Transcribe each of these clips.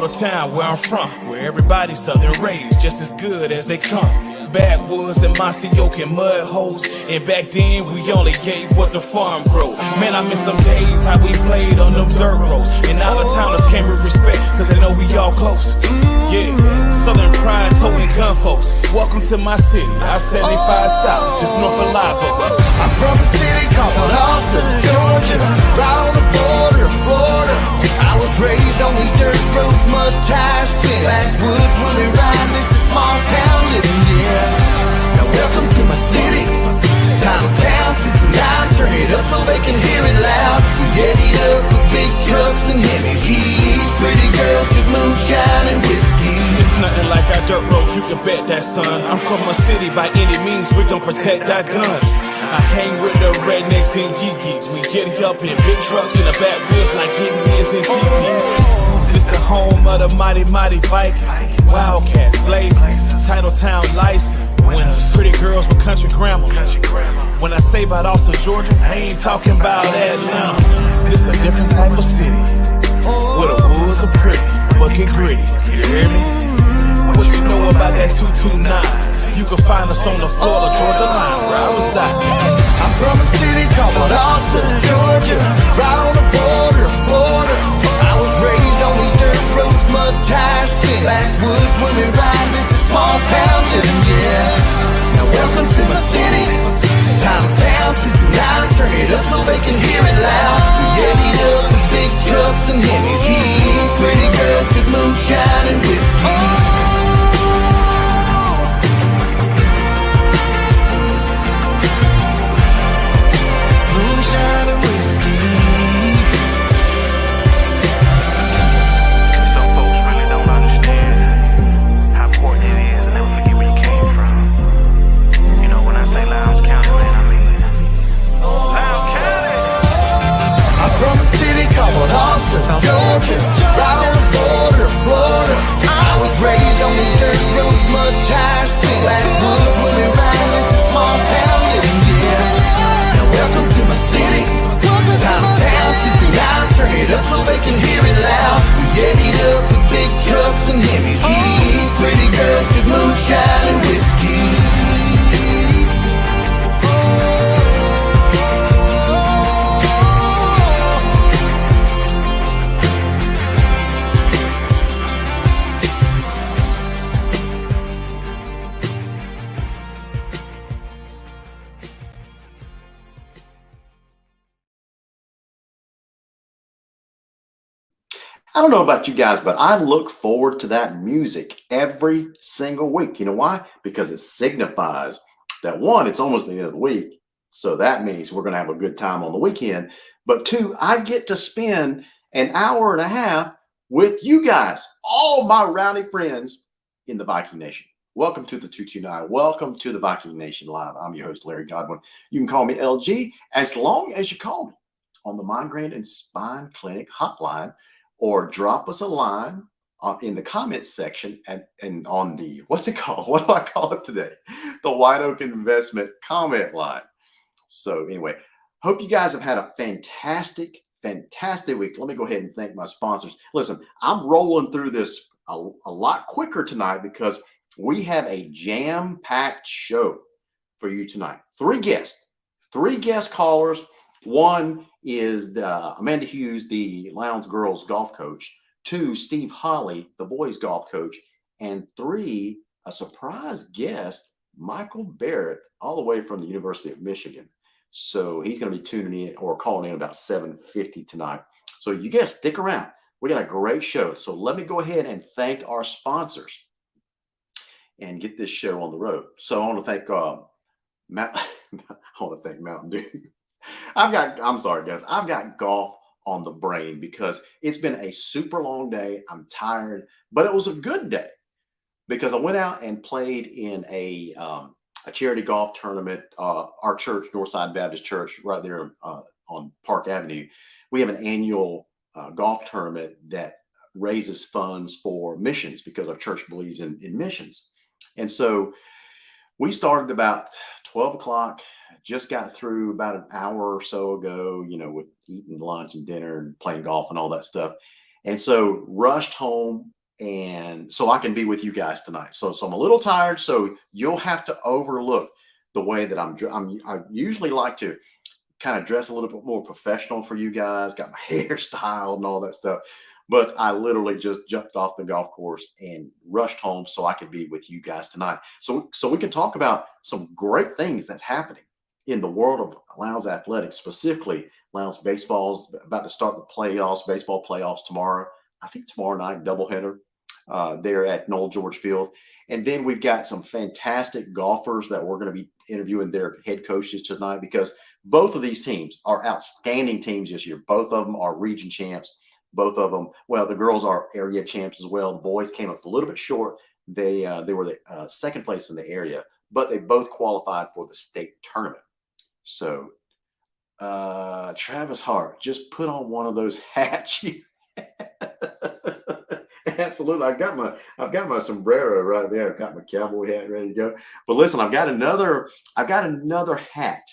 Title Town, where I'm from, where everybody's southern raised, just as good as they come. Backwoods and mossy oak and mud holes. And back then, we only gave what the farm grow. Man, I miss some days how we played on them dirt roads. And out of towners came with respect, cause they know we all close. Yeah, Southern pride, towing gun folks. Welcome to my city, I-75 South, just north of Live Oak. I'm from a city called Austin, Georgia, right on the border of Florida. I was raised on these dirt roads, mud tires, spin backwoods when they ride. This is small town living, yeah. Now welcome to my city, Title Town, 229, turn it up so they can hear it loud. We get it up with big trucks and heavy G's, pretty girls with moonshine and whiskey. It's nothing like our dirt roads, you can bet that, son. I'm from a city, by any means, we gon' protect our guns. I hang with the rednecks and geeks. We get up in big trucks in the backwoods like Indians and teepees. This the home of the mighty, mighty Vikings. Wildcats, blazing, Title Town license. Winners, pretty girls with country grammar. When I say about Austin, Georgia, I ain't talking about Atlanta. This a different type of city, where the woods are pretty, but get gritty. You hear me? What you know about that 229? You can find us on the Florida, Georgia line, where I reside. I'm from a city called Austin, Georgia, right on the border of Florida. I was raised on these dirt roads, mud tires, spin backwoods when we ride. This is small town living, yeah. Now welcome to my city, Title Town, 229, turn it up so they can hear it loud. We get it up with big trucks and heavy G's, pretty girls with moonshine and whiskey. Moonshine and whiskey. Some folks really don't understand how important it is and never forget where you came from. You know, when I say Lowndes County, man, I mean Lowndes County. I'm from a city called Austin, Georgia, right on the border of Florida. I was raised on these dirt roads, mud tires, spin backwoods when we ride. This is small town living, yeah. Now welcome to my city, Title Town, 229, turn it up so they can hear it loud. We get it up with big trucks and heavy G's, pretty girls with moonshine and whiskey. I don't know about you guys, but I look forward to that music every single week. You know why? Because it signifies that one, it's almost the end of the week. So that means we're going to have a good time on the weekend. But two, I get to spend an hour and a half with you guys, all my rowdy friends in the Viking Nation. Welcome to the 229. Welcome to the Viking Nation Live. I'm your host, Larry Godwin. You can call me LG as long as you call me on the Migraine and Spine Clinic hotline, or drop us a line in the comments section and on the, what's it called? What do I call it today? The White Oak Investment comment line. So anyway, hope you guys have had a fantastic week. Let me go ahead and thank my sponsors. Listen, I'm rolling through this a lot quicker tonight because we have a jam-packed show for you tonight. Three guest callers. One is Amanda Hughes, the Lowndes girls golf coach. Two, Steve Holley, the boys golf coach. And three, a surprise guest, Michael Barrett, all the way from the University of Michigan. So he's going to be tuning in or calling in about 7:50 tonight. So you guys stick around. We got a great show. So let me go ahead and thank our sponsors and get this show on the road. So I want to thank Mountain Dew. I'm sorry, guys. I've got golf on the brain because it's been a super long day. I'm tired, but it was a good day because I went out and played in a charity golf tournament. Our church, Northside Baptist Church, right there on Park Avenue, we have an annual golf tournament that raises funds for missions because our church believes in missions. And so we started about 12 o'clock, just got through about an hour or so ago, with eating lunch and dinner and playing golf and all that stuff. And so rushed home, and so I can be with you guys tonight. So I'm a little tired, so you'll have to overlook the way that I usually like to kind of dress a little bit more professional for you guys, got my hair styled and all that stuff. But I literally just jumped off the golf course and rushed home so I could be with you guys tonight. So we can talk about some great things that's happening in the world of Lowndes athletics, specifically Lowndes baseball's about to start the playoffs, baseball playoffs tomorrow. I think tomorrow night, doubleheader there at Noel George Field. And then we've got some fantastic golfers that we're going to be interviewing their head coaches tonight, because both of these teams are outstanding teams this year. Both of them are region champs. Both of them, well, the girls are area champs as well. The boys came up a little bit short. They were the second place in the area, but they both qualified for the state tournament. So Travis Hart, just put on one of those hats. Absolutely. I've got my sombrero right there. I've got my cowboy hat ready to go. But listen, I've got another hat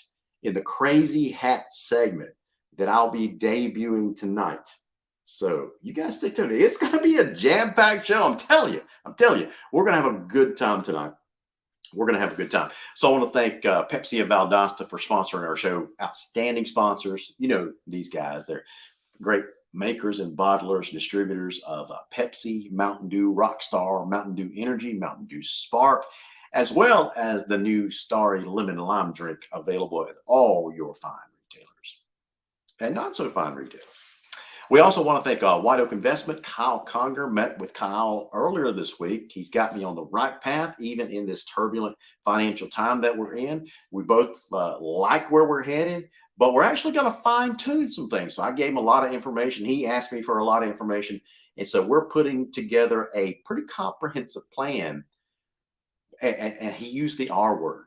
in the crazy hat segment that I'll be debuting tonight. So you guys stay tuned. It's going to be a jam-packed show. I'm telling you, we're going to have a good time tonight. We're going to have a good time. So I want to thank Pepsi of Valdosta for sponsoring our show. Outstanding sponsors. You know these guys. They're great makers and bottlers, distributors of Pepsi, Mountain Dew Rockstar, Mountain Dew Energy, Mountain Dew Spark, as well as the new Starry Lemon Lime drink available at all your fine retailers and not so fine retailers. We also want to thank White Oak Investment. Kyle Conger met with Kyle earlier this week. He's got me on the right path, even in this turbulent financial time that we're in. We both like where we're headed, but we're actually going to fine tune some things. So I gave him a lot of information. He asked me for a lot of information. And so we're putting together a pretty comprehensive plan. And he used the R word.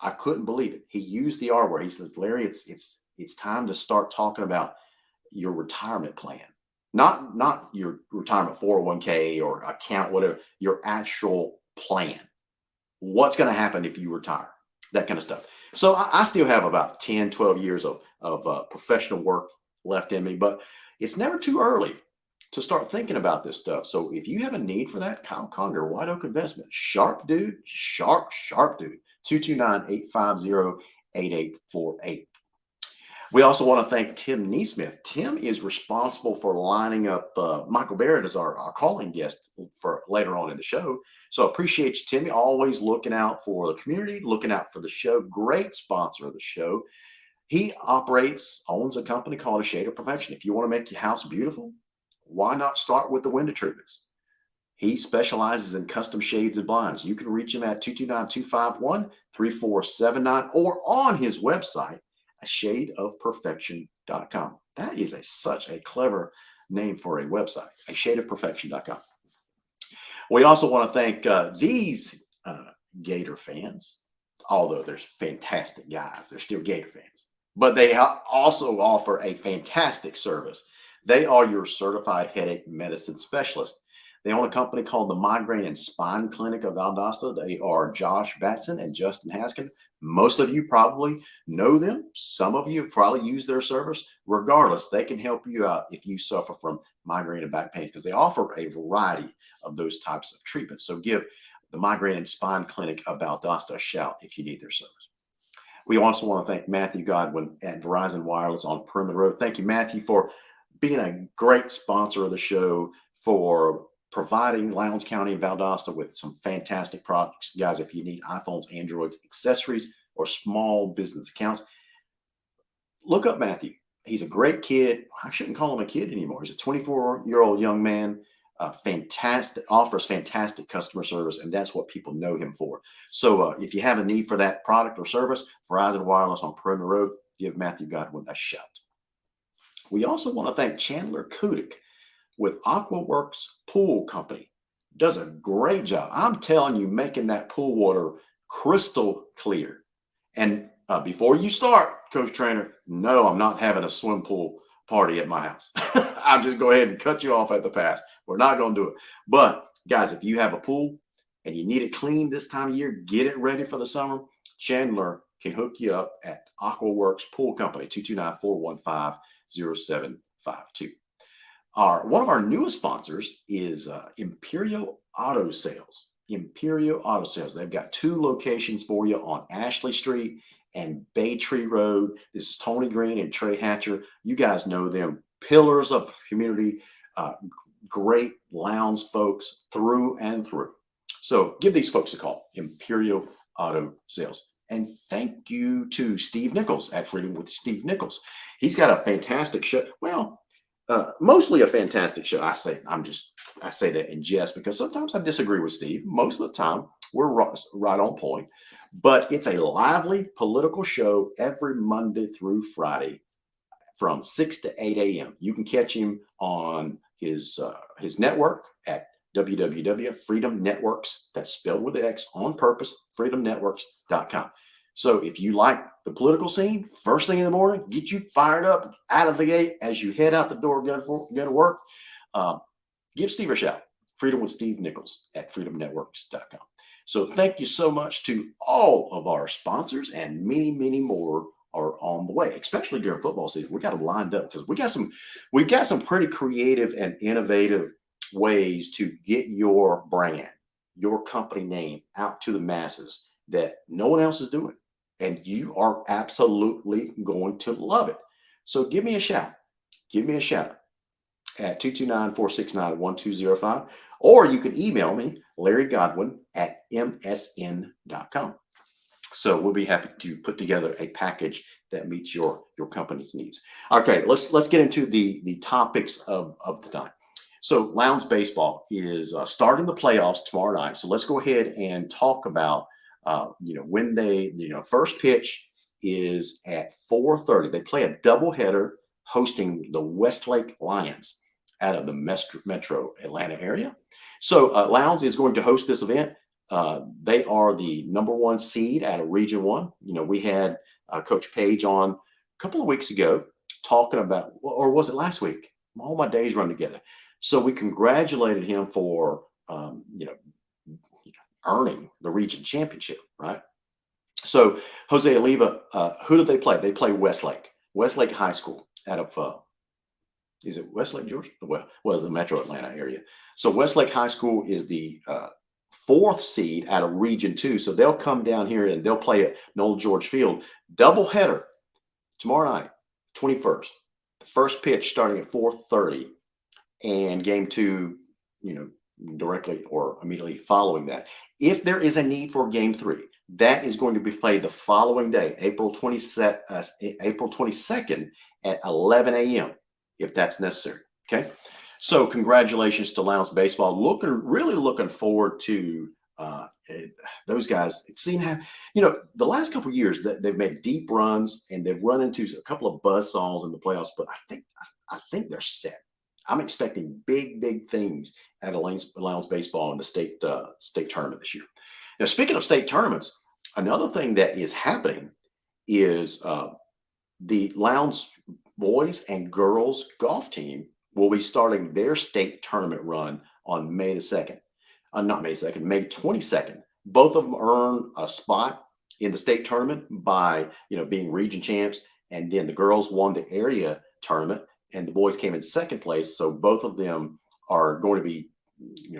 I couldn't believe it. He used the R word. He says, Larry, it's time to start talking about your retirement plan, not your retirement 401k or account, whatever, your actual plan. What's going to happen if you retire? That kind of stuff. So I still have about 10, 12 years of professional work left in me, but it's never too early to start thinking about this stuff. So if you have a need for that, Kyle Conger, White Oak Investment, sharp dude, sharp dude, 229-850-8848. We also want to thank Tim Neesmith. Tim is responsible for lining up Michael Barrett as our calling guest for later on in the show. So appreciate you, Timmy, always looking out for the community, looking out for the show. Great sponsor of the show. He owns a company called A Shade of Perfection. If you want to make your house beautiful, why not start with the window treatments? He specializes in custom shades and blinds. You can reach him at 229-251-3479 or on his website, ashadeofperfection.com. That is such a clever name for a website, ashadeofperfection.com. We also want to thank these Gator fans, although they're fantastic guys. They're still Gator fans, but they also offer a fantastic service. They are your certified headache medicine specialist. They own a company called the Migraine and Spine Clinic of Valdosta. They are Josh Batson and Justin Haskin. Most of you probably know them. Some of you have probably used their service. Regardless, they can help you out if you suffer from migraine and back pain, because they offer a variety of those types of treatments. So give the Migraine and Spine Clinic of Valdosta a shout if you need their service. We also want to thank Matthew Godwin at Verizon Wireless on Perimeter Road. Thank you, Matthew, for being a great sponsor of the show, for providing Lowndes County and Valdosta with some fantastic products. Guys, if you need iPhones, Androids, accessories, or small business accounts, look up Matthew. He's a great kid. I shouldn't call him a kid anymore. He's a 24-year-old young man, offers fantastic customer service, and that's what people know him for. So if you have a need for that product or service, Verizon Wireless on Perimeter Road, give Matthew Godwin a shout. We also want to thank Chandler Kudik with AquaWorks Pool Company. Does a great job. I'm telling you, making that pool water crystal clear. And before you start, Coach Trainer, no, I'm not having a swim pool party at my house. I'll just go ahead and cut you off at the pass. We're not going to do it. But guys, if you have a pool and you need it clean this time of year, get it ready for the summer, Chandler can hook you up at AquaWorks Pool Company, 229-415-0752. One of our newest sponsors is Imperial Auto Sales. Imperial Auto Sales. They've got 2 locations for you on Ashley Street and Bay Tree Road. This is Tony Green and Trey Hatcher. You guys know them, pillars of the community, great Lowndes folks through and through. So give these folks a call, Imperial Auto Sales. And thank you to Steve Nichols at Freedom with Steve Nichols. He's got a fantastic show. Well, mostly a fantastic show. I say that in jest because sometimes I disagree with Steve. Most of the time, we're right on point. But it's a lively political show every Monday through Friday from 6 to 8 a.m. You can catch him on his network at www.freedomnetworks, that's spelled with X on purpose, freedomnetworks.com. So if you like the political scene, first thing in the morning, get you fired up out of the gate as you head out the door, go to work, give Steve a shout. Freedom with Steve Nichols at freedomnetworks.com. So thank you so much to all of our sponsors, and many, many more are on the way, especially during football season. We got them lined up because we've got some pretty creative and innovative ways to get your brand, your company name out to the masses that no one else is doing. And you are absolutely going to love it. So give me a shout. Give me a shout at 229-469-1205. Or you can email me, LarryGodwin@msn.com. So we'll be happy to put together a package that meets your company's needs. Okay, let's get into the topics of the time. So Lowndes baseball is starting the playoffs tomorrow night. So let's go ahead and talk about when first pitch is at 4:30. They play a doubleheader hosting the Westlake Lions out of the metro Atlanta area. So Lowndes is going to host this event. They are the #1 seed out of Region 1. We had Coach Page on a couple of weeks ago talking about, or was it last week? All my days run together. So we congratulated him for, earning the region championship, right? So Jose Oliva, who do they play? They play Westlake High School out of, is it Westlake, Georgia? Well, the metro Atlanta area. So Westlake High School is the 4th seed out of Region 2. So they'll come down here and they'll play at Noel George Field. Doubleheader tomorrow night, 21st. The first pitch starting at 4:30, and game 2, directly or immediately following that. If there is a need for game 3, that is going to be played the following day, April 22nd at 11 a.m. if that's necessary. Okay. So congratulations to Lowndes baseball. Really looking forward to those guys. Seeing how, the last couple of years they've made deep runs and they've run into a couple of buzzsaws in the playoffs, but I think they're set. I'm expecting big things out of Lowndes baseball in the state tournament this year. Now, speaking of state tournaments, another thing that is happening is the Lowndes boys and girls golf team will be starting their state tournament run on May 22nd. May 22nd. Both of them earn a spot in the state tournament by being region champs, and then the girls won the area tournament and the boys came in second place. So both of them are going to be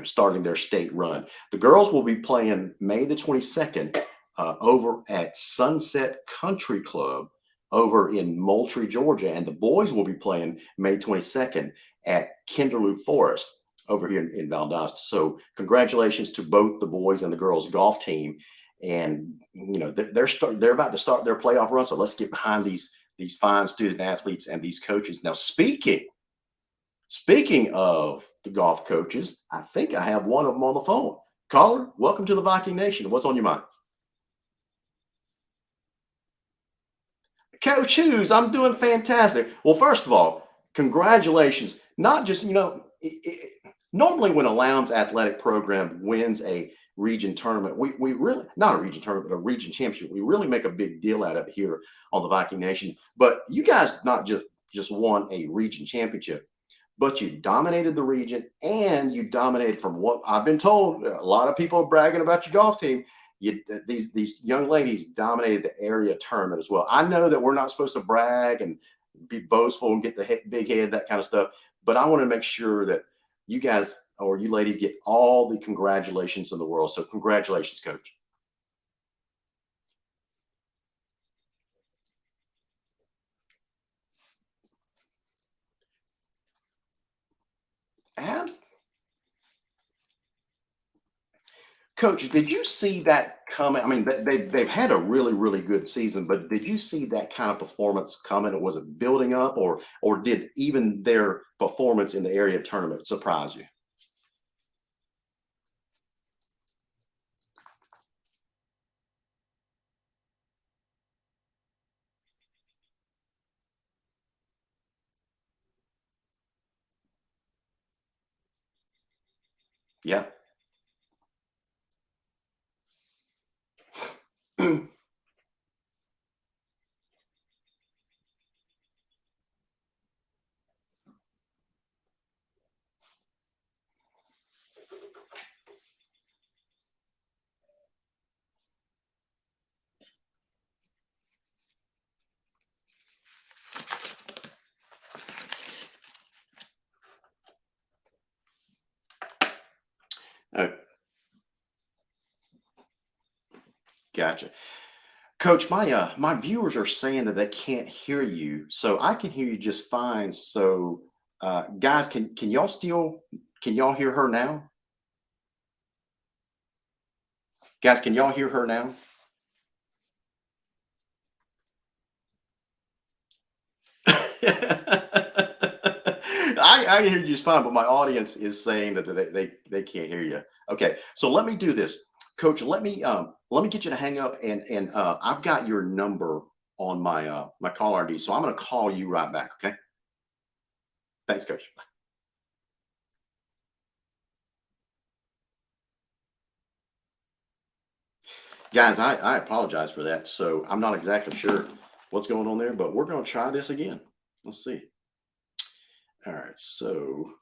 starting their state run. The girls will be playing May the 22nd over at Sunset Country Club over in Moultrie, Georgia, and the boys will be playing May 22nd at Kinderloo Forest over here in Valdosta. So congratulations to both the boys and the girls golf team. And they're about to start their playoff run. So let's get behind these fine student athletes and these coaches. Now, speaking of the golf coaches, I think I have one of them on the phone. Caller, welcome to the Viking Nation. What's on your mind? Coach Hughes, I'm doing fantastic. Well, first of all, congratulations. Not just, normally when a Lowndes athletic program wins a region tournament, we really, not a region tournament, but a region championship, we really make a big deal out of it here on the Viking Nation. But you guys not just won a region championship, but you dominated the region, and you dominated, from what I've been told, a lot of people are bragging about your golf team. These young ladies dominated the area tournament as well. I know that we're not supposed to brag and be boastful and get the big head, that kind of stuff, but I want to make sure that you guys or you ladies get all the congratulations in the world. So congratulations, coach. Abs- Coach, did you see that coming? I mean, they've had a really, really good season, but did you see that kind of performance coming? Or was it building up, or did even their performance in the area tournament surprise you? Yeah. Uh, gotcha. Coach, my viewers are saying that they can't hear you, so I can hear you just fine. So, guys, can y'all still can y'all hear her now? Guys, can y'all hear her now? I can hear you just fine, but my audience is saying that they can't hear you. Okay, so let me do this, Coach. Let me get you to hang up, and I've got your number on my caller ID, so I'm going to call you right back. Okay, thanks, Coach. Guys, I apologize for that. So I'm not exactly sure what's going on there, but we're going to try this again. Let's see. All right, so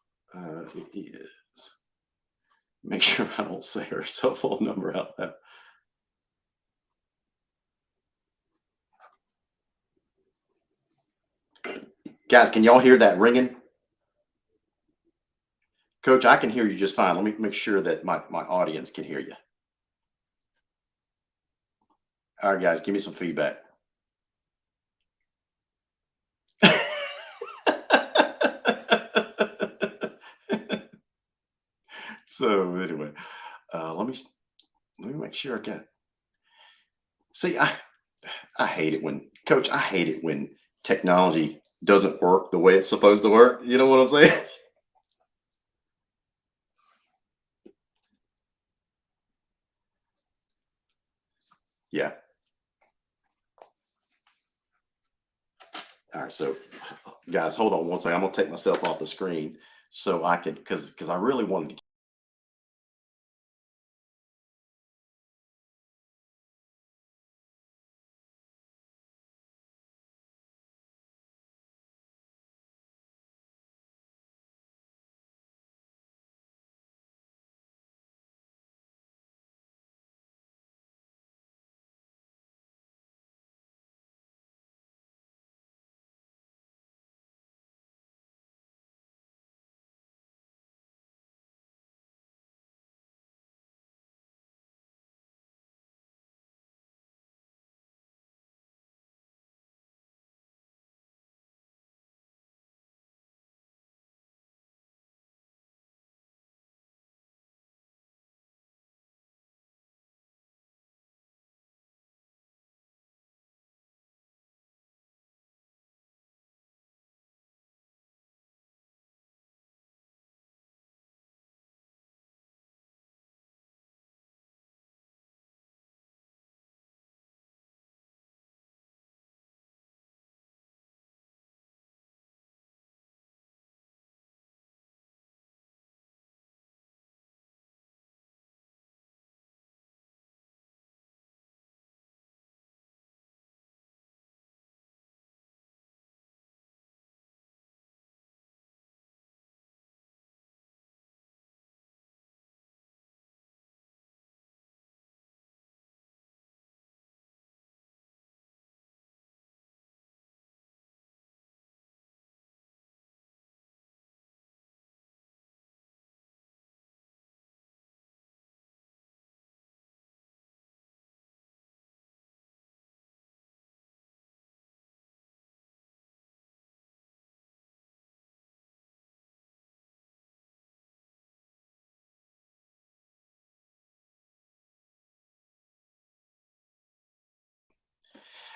it is. Make sure I don't say her cell phone number out loud. Guys, can y'all hear that ringing? Coach, I can hear you just fine. Let me make sure that my audience can hear you. All right, guys, give me some feedback. So anyway, let me make sure I got. See, I hate it when Coach. I hate it when technology doesn't work the way it's supposed to work. You know what I'm saying? Yeah. All right. So, guys, hold on one second. I'm gonna take myself off the screen so I can because I really wanted to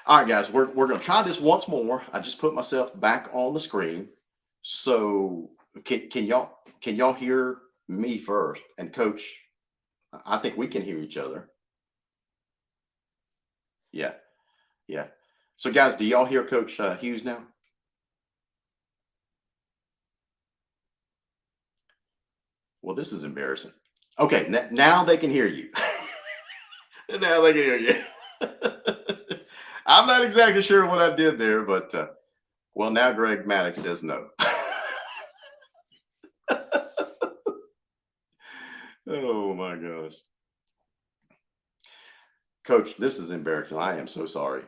All right, guys, we're going to try this once more. I just put myself back on the screen. So can y'all hear me first? And Coach, I think we can hear each other. Yeah, yeah. So guys, do y'all hear Coach Hughes now? Well, this is embarrassing. Okay, now they can hear you. Now they can hear you. I'm not exactly sure what I did there, but well, now Greg Maddox says no. Oh my gosh. Coach, this is embarrassing. I am so sorry.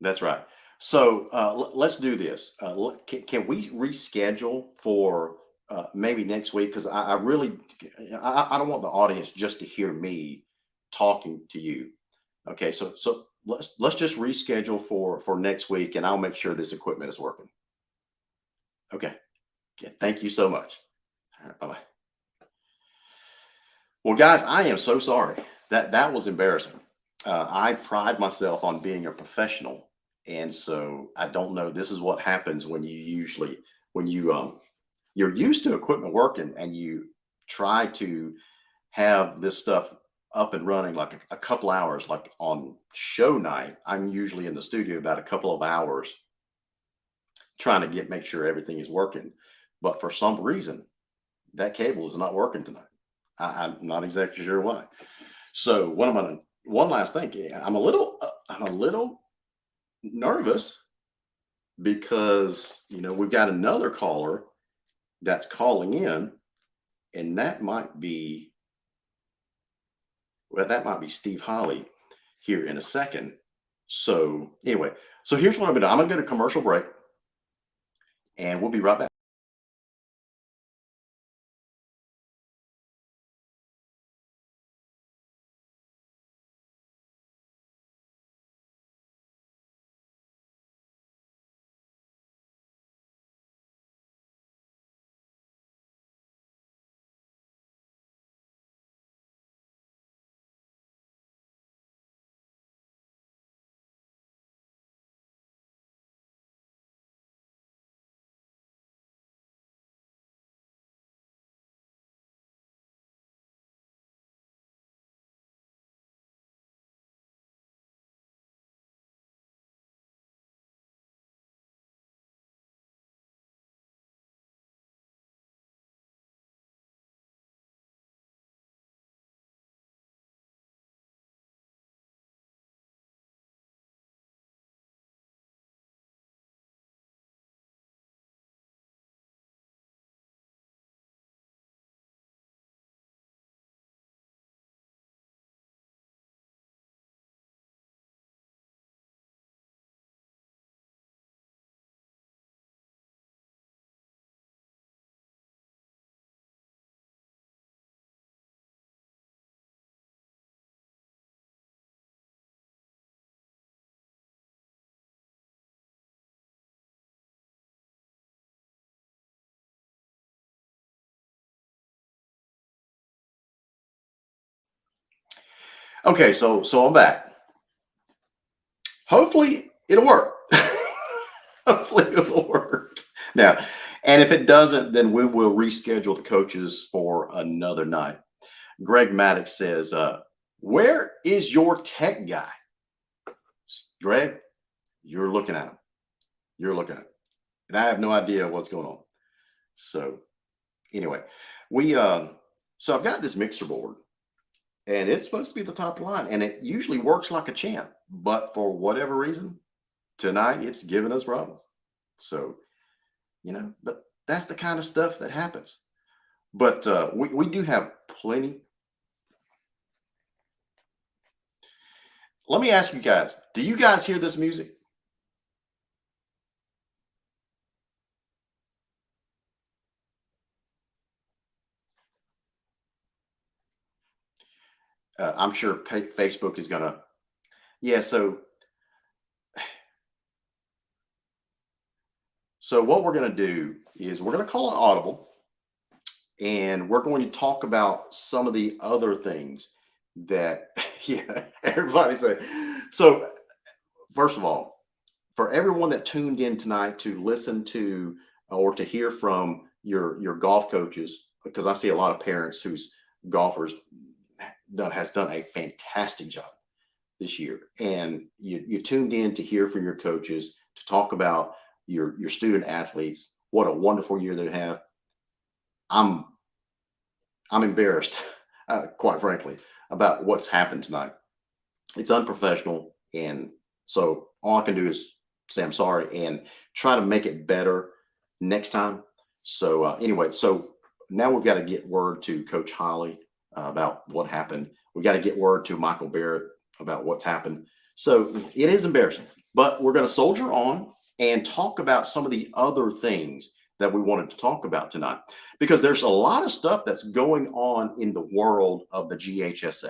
That's right. So let's do this. Can we reschedule for maybe next week? Because I really, I don't want the audience just to hear me talking to you. Okay, so let's just reschedule for next week, and I'll make sure this equipment is working. Okay. Thank you so much. All right, bye-bye. Well, guys, I am so sorry. That was embarrassing. I pride myself on being a professional, and so I don't know. This is what happens when you're used to equipment working, and you try to have this stuff up and running like a couple hours. Like on show night, I'm usually in the studio about a couple of hours trying to make sure everything is working. But for some reason, that cable is not working tonight. I'm not exactly sure why. So one last thing. I'm a little nervous because we've got another caller that's calling in, and that might be Steve Holley here in a second. So anyway, so here's what I'm gonna do. I'm gonna get a commercial break, and we'll be right back. Okay, so I'm back. Hopefully it'll work. Hopefully it'll work. Now, and if it doesn't, then we will reschedule the coaches for another night. Greg Maddox says, where is your tech guy? Greg, you're looking at him. You're looking at him. And I have no idea what's going on. So anyway, so I've got this mixer board, and it's supposed to be the top line, and it usually works like a champ, but for whatever reason, tonight it's giving us problems. So, but that's the kind of stuff that happens. But we do have plenty. Let me ask you guys, do you guys hear this music? I'm sure Facebook is going to. Yeah, so what we're going to do is we're going to call an audible, and we're going to talk about some of the other things that, yeah, everybody say. So, first of all, for everyone that tuned in tonight to listen to or to hear from your golf coaches, because I see a lot of parents whose golfers has done a fantastic job this year, and you tuned in to hear from your coaches, to talk about your student athletes. What a wonderful year they have. I'm embarrassed, quite frankly, about what's happened tonight. It's unprofessional, and so all I can do is say I'm sorry and try to make it better next time. So anyway, so now we've got to get word to Coach Holley about what happened. We got to get word to Michael Barrett about what's happened. So it is embarrassing, but we're going to soldier on and talk about some of the other things that we wanted to talk about tonight, because there's a lot of stuff that's going on in the world of the GHSA.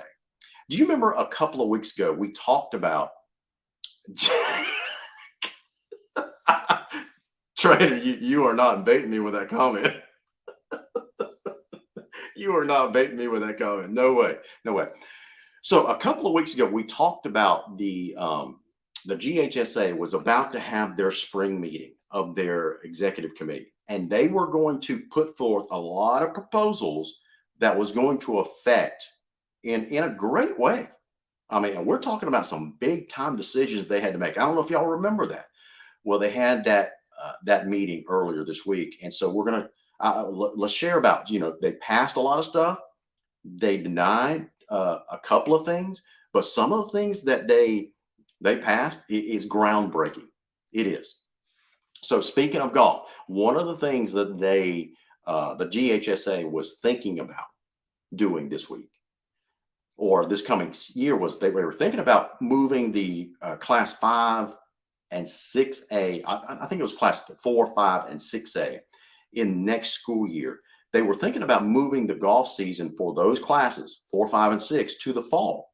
Do you remember a couple of weeks ago we talked about Trader? You are not baiting me with that comment. You are not baiting me with that comment. No way. No way. So a couple of weeks ago we talked about the GHSA was about to have their spring meeting of their executive committee, and they were going to put forth a lot of proposals that was going to affect in a great way. I mean, we're talking about some big time decisions they had to make. I don't know if y'all remember that. Well, they had that meeting earlier this week, and so we're gonna let's share about. They passed a lot of stuff. They denied a couple of things, but some of the things that they passed is groundbreaking. It is. So speaking of golf, one of the things that the GHSA was thinking about doing this week or this coming year was they were thinking about moving the class 5 and 6A. I think it was class 4, 5, and 6A in next school year. They were thinking about moving the golf season for those classes 4, 5, and 6 to the fall.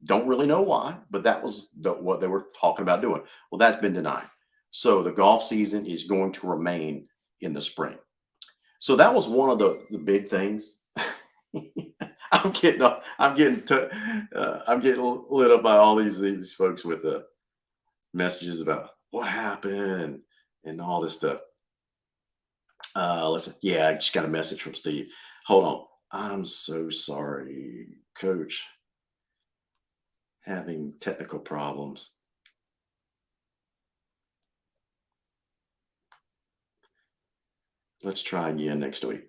Don't really know why, but that was what they were talking about doing. Well, that's been denied. So the golf season is going to remain in the spring. So that was one of the big things. I'm getting lit up by all these folks with the messages about what happened and all this stuff. Listen, yeah, I just got a message from Steve. Hold on. I'm so sorry, Coach. Having technical problems. Let's try again next week.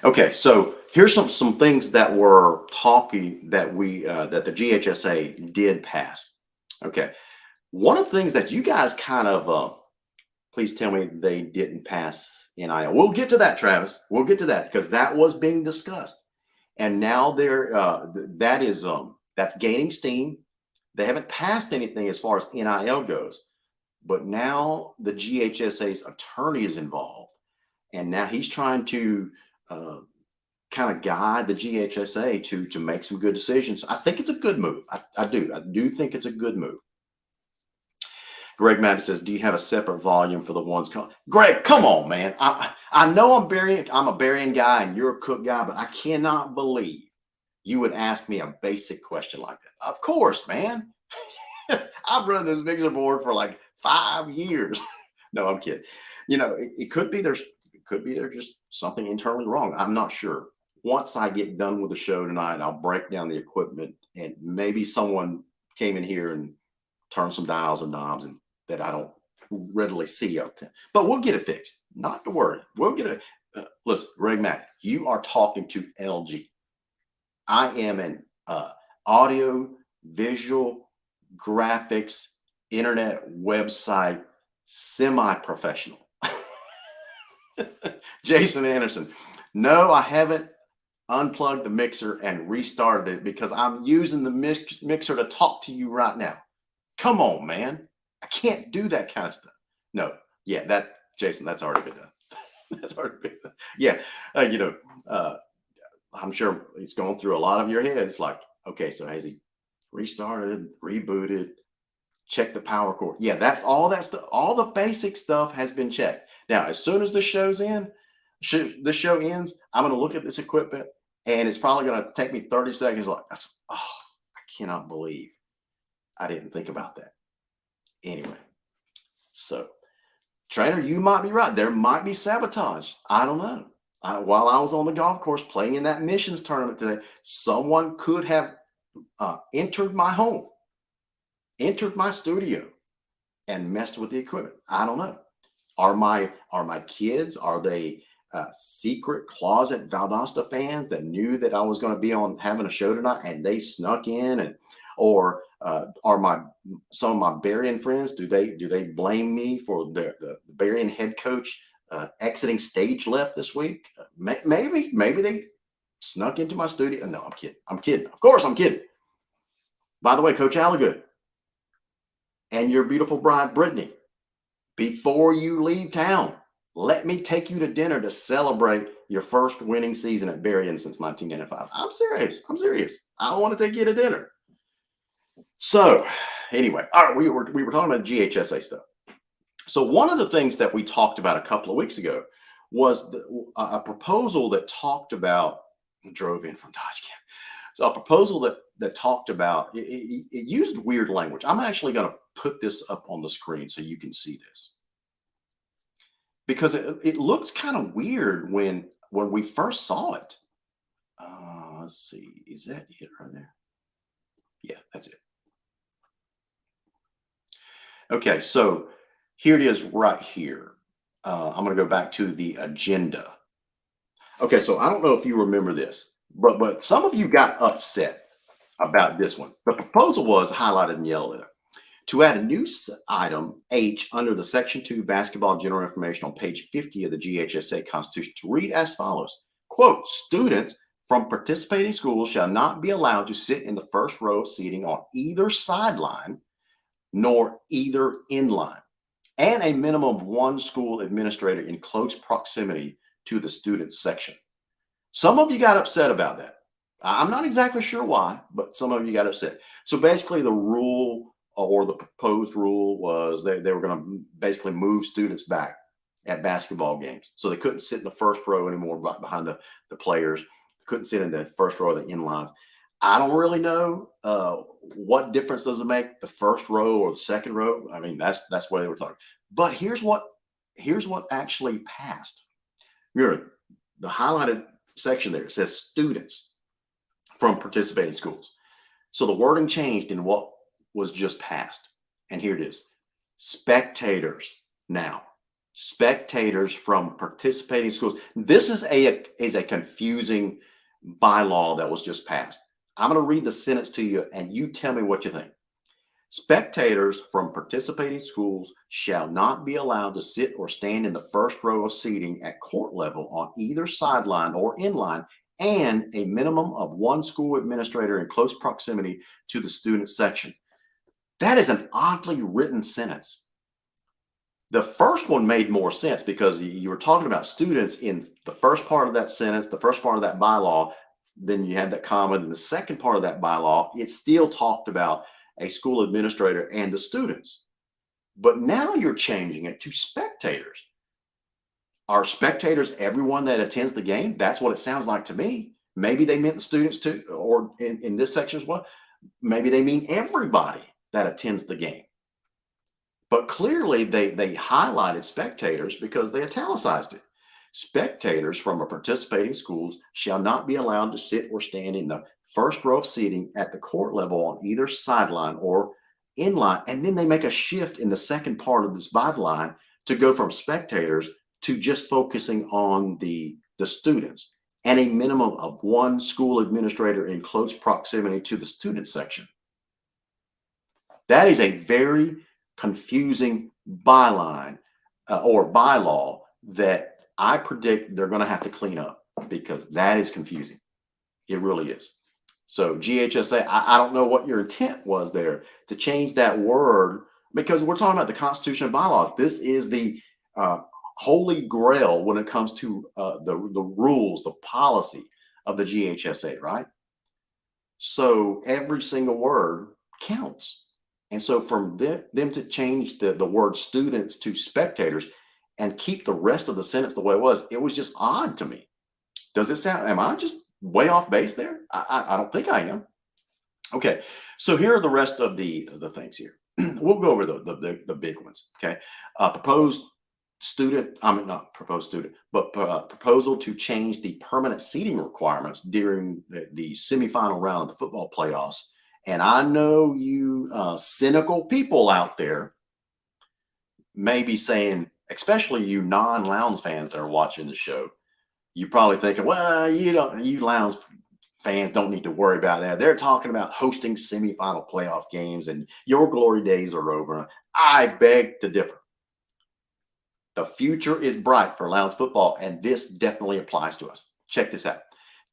Okay, so here's some things that we're talking that that the GHSA did pass. Okay, one of the things that you guys kind of please tell me they didn't pass NIL. We'll get to that, Travis. We'll get to that because that was being discussed, and now that's gaining steam. They haven't passed anything as far as NIL goes, but now the GHSA's attorney is involved, and now he's trying to kind of guide the GHSA to make some good decisions. I think it's a good move. I do think it's a good move. Greg Madden says, "Do you have a separate volume for the ones?" Greg, come on, man. I know I'm a Berrien guy and you're a Cook guy, but I cannot believe you would ask me a basic question like that. Of course, man. I've run this mixer board for like 5 years. No, I'm kidding. It could be there's just something internally wrong. I'm not sure. Once I get done with the show tonight, I'll break down the equipment and maybe someone came in here and turned some dials and knobs and that I don't readily see up there. But we'll get it fixed. Not to worry. We'll get it. Listen, Greg Mack, you are talking to LG. I am an audio, visual, graphics, internet website semi-professional. Jason Anderson, no, I haven't unplugged the mixer and restarted it because I'm using the mixer to talk to you right now. Come on, man. I can't do that kind of stuff. No, yeah, Jason, that's already been done. That's already been done. Yeah, I'm sure it's going through a lot of your heads. Like, okay, so has he restarted, rebooted, checked the power cord? Yeah, that's all that stuff. All the basic stuff has been checked. Now, as soon as the show's in, this show ends, I'm going to look at this equipment, and it's probably going to take me 30 seconds. Like, oh, I cannot believe I didn't think about that. Anyway, so trainer, you might be right. There might be sabotage. I don't know. While I was on the golf course playing in that missions tournament today, someone could have entered my home, entered my studio, and messed with the equipment. I don't know. Are my kids, are they secret closet Valdosta fans that knew that I was going to be on having a show tonight and they snuck in? And or are some of my Berrien friends, do they blame me for the Berrien head coach exiting stage left this week? Maybe they snuck into my studio. No, I'm kidding. Of course I'm kidding. By the way, Coach Allagood and your beautiful bride, Brittany, before you leave town, let me take you to dinner to celebrate your first winning season at Berrien since 1995. I'm serious. I want to take you to dinner. So anyway, all right, we were talking about GHSA stuff. So one of the things that we talked about a couple of weeks ago was a proposal that talked about, drove in from Dodge Camp. So a proposal that talked about, it used weird language. I'm actually going to put this up on the screen so you can see this, because it looks kind of weird when we first saw it. Let's see, is that it right there? Yeah, that's it. Okay, so here it is right here. I'm going to go back to the agenda. Okay, so I don't know if you remember this, but some of you got upset about this one. The proposal was highlighted in yellow there. To add a new item H under the Section 2 Basketball General Information on page 50 of the GHSA Constitution to read as follows. Quote, students from participating schools shall not be allowed to sit in the first row of seating on either sideline nor either inline, and a minimum of one school administrator in close proximity to the student section. Some of you got upset about that. I'm not exactly sure why, but some of you got upset. So basically the rule, or the proposed rule, was they were going to basically move students back at basketball games. So they couldn't sit in the first row anymore right behind the players. Couldn't sit in the first row of the inlines. I don't really know what difference does it make, the first row or the second row. I mean, that's what they were talking. But here's what actually passed. Remember, the highlighted section there, it says students from participating schools. So the wording changed in what was just passed. And here it is. Spectators now. Spectators from participating schools. This is a confusing bylaw that was just passed. I'm going to read the sentence to you and you tell me what you think. Spectators from participating schools shall not be allowed to sit or stand in the first row of seating at court level on either sideline or inline, and a minimum of one school administrator in close proximity to the student section. That is an oddly written sentence. The first one made more sense because you were talking about students in the first part of that sentence, the first part of that bylaw. Then you had that comma. In the second part of that bylaw, it still talked about a school administrator and the students. But now you're changing it to spectators. Are spectators everyone that attends the game? That's what it sounds like to me. Maybe they meant the students too, or in this section as well. Maybe they mean everybody that attends the game. But clearly they highlighted spectators because they italicized it. Spectators from a participating schools shall not be allowed to sit or stand in the first row of seating at the court level on either sideline or inline. And then they make a shift in the second part of this byline to go from spectators to just focusing on the students, and a minimum of one school administrator in close proximity to the student section. That is a very confusing byline or bylaw that I predict they're going to have to clean up, because that is confusing. It really is. So GHSA, I don't know what your intent was there to change that word, because we're talking about the Constitution and bylaws. This is the holy grail when it comes to the rules, the policy of the GHSA, right? So every single word counts. And so from them to change the word students to spectators, and keep the rest of the sentence the way it was. It was just odd to me. Does it sound, am I just way off base there? I don't think I am. Okay, so here are the rest of the things here. We'll go over the big ones. Okay, proposed student, I mean not proposed student, but proposal to change the permanent seating requirements during the semifinal round of the football playoffs. And I know you cynical people out there may be saying, especially you non-Lowndes fans that are watching the show, you're probably thinking, well, you Lowndes fans don't need to worry about that. They're talking about hosting semifinal playoff games and your glory days are over. I beg to differ. The future is bright for Lowndes football, and this definitely applies to us. Check this out.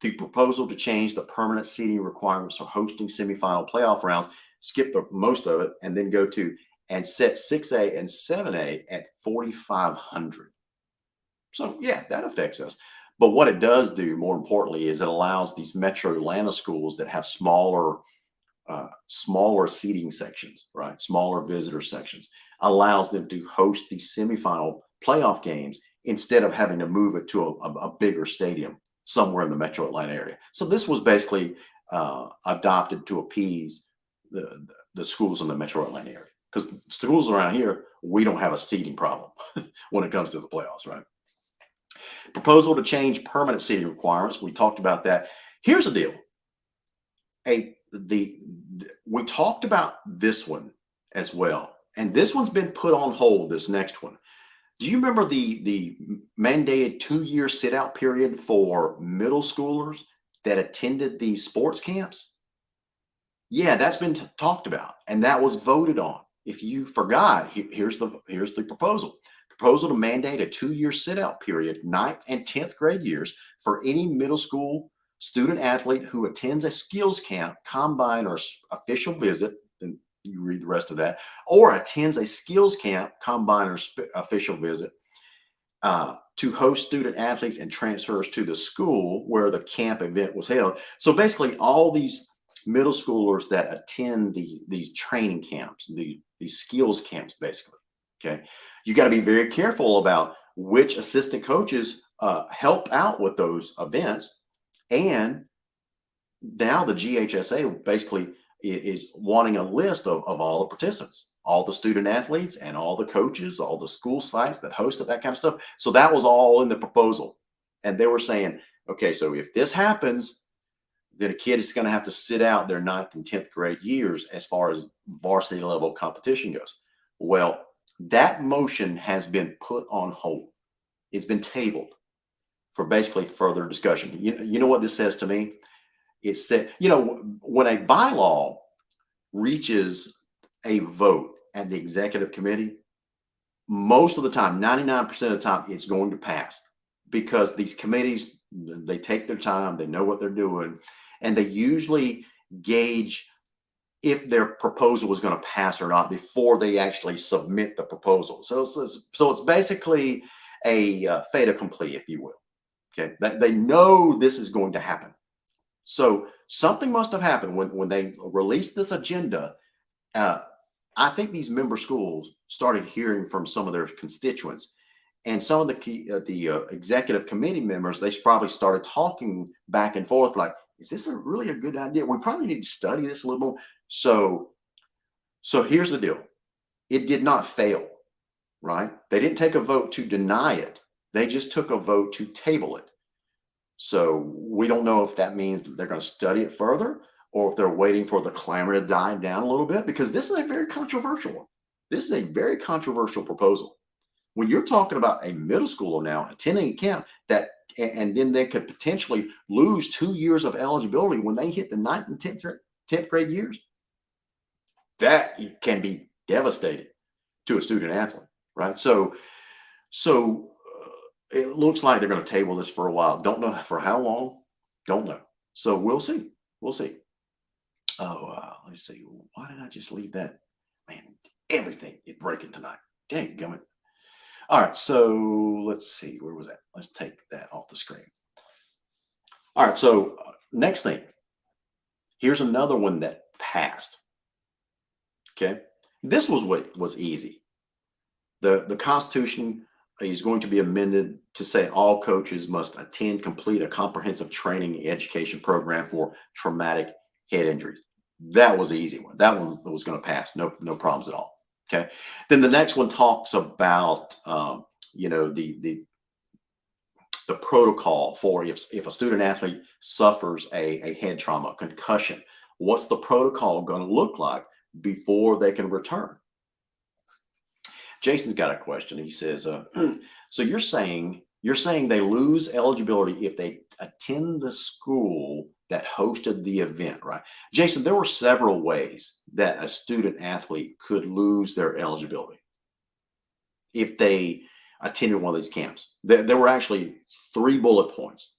The proposal to change the permanent seating requirements for hosting semifinal playoff rounds, skip most of it, and then go to and set 6A and 7A at 4,500. So yeah, that affects us. But what it does do, more importantly, is it allows these metro Atlanta schools that have smaller seating sections, right? Smaller visitor sections, allows them to host the semifinal playoff games instead of having to move it to a bigger stadium somewhere in the metro Atlanta area. So this was basically adopted to appease the schools in the metro Atlanta area, because schools around here, we don't have a seating problem when it comes to the playoffs, right? Proposal to change permanent seating requirements. We talked about that. Here's the deal. We talked about this one as well, and this one's been put on hold, this next one. Do you remember the mandated 2-year sit-out period for middle schoolers that attended these sports camps? Yeah, that's been talked about, and that was voted on. If you forgot, here's the proposal. Proposal to mandate a 2-year sit-out period, 9th and 10th grade years, for any middle school student athlete who attends a skills camp, combine, or official visit, and you read the rest of that, or attends a skills camp, combine, or official visit to host student athletes and transfers to the school where the camp event was held. So basically, all these middle schoolers that attend these training camps, these skills camps, basically, okay, you got to be very careful about which assistant coaches help out with those events. And now the GHSA basically is wanting a list of all the participants, all the student athletes and all the coaches, all the school sites that hosted that kind of stuff. So that was all in the proposal. And they were saying, okay, so if this happens, then a kid is going to have to sit out their 9th and 10th grade years as far as varsity level competition goes. Well, that motion has been put on hold. It's been tabled for basically further discussion. You know what this says to me? It said, when a bylaw reaches a vote at the executive committee, most of the time, 99% of the time, it's going to pass, because these committees, they take their time, they know what they're doing, and they usually gauge if their proposal was going to pass or not before they actually submit the proposal. So it's basically a fait accompli, if you will. Okay, they know this is going to happen. So something must have happened when they released this agenda. I think these member schools started hearing from some of their constituents, and some of the executive committee members, they probably started talking back and forth like, is this really a good idea? We probably need to study this a little more. So here's the deal. It did not fail, right? They didn't take a vote to deny it. They just took a vote to table it. So we don't know if that means that they're going to study it further, or if they're waiting for the clamor to die down a little bit, because this is a very controversial one. This is a very controversial proposal. When you're talking about a middle schooler now attending a camp and then they could potentially lose 2 years of eligibility when they hit the 9th and 10th grade years, that can be devastating to a student athlete, right? So it looks like they're going to table this for a while. Don't know for how long. Don't know. So we'll see. We'll see. Let me see. Why did I just leave that? Man, everything is breaking tonight. Dang gummit. All right. So let's see. Where was that? Let's take that off the screen. All right. So next thing. Here's another one that passed. Okay. This was what was easy. The Constitution is going to be amended to say all coaches must complete a comprehensive training and education program for traumatic head injuries. That was the easy one. That one was going to pass. No problems at all. Okay. Then the next one talks about, the protocol for if a student athlete suffers a head trauma, concussion, what's the protocol going to look like before they can return? Jason's got a question. He says, so you're saying they lose eligibility if they attend the school that hosted the event, right? Jason, there were several ways that a student athlete could lose their eligibility if they attended one of these camps. There were actually 3 bullet points,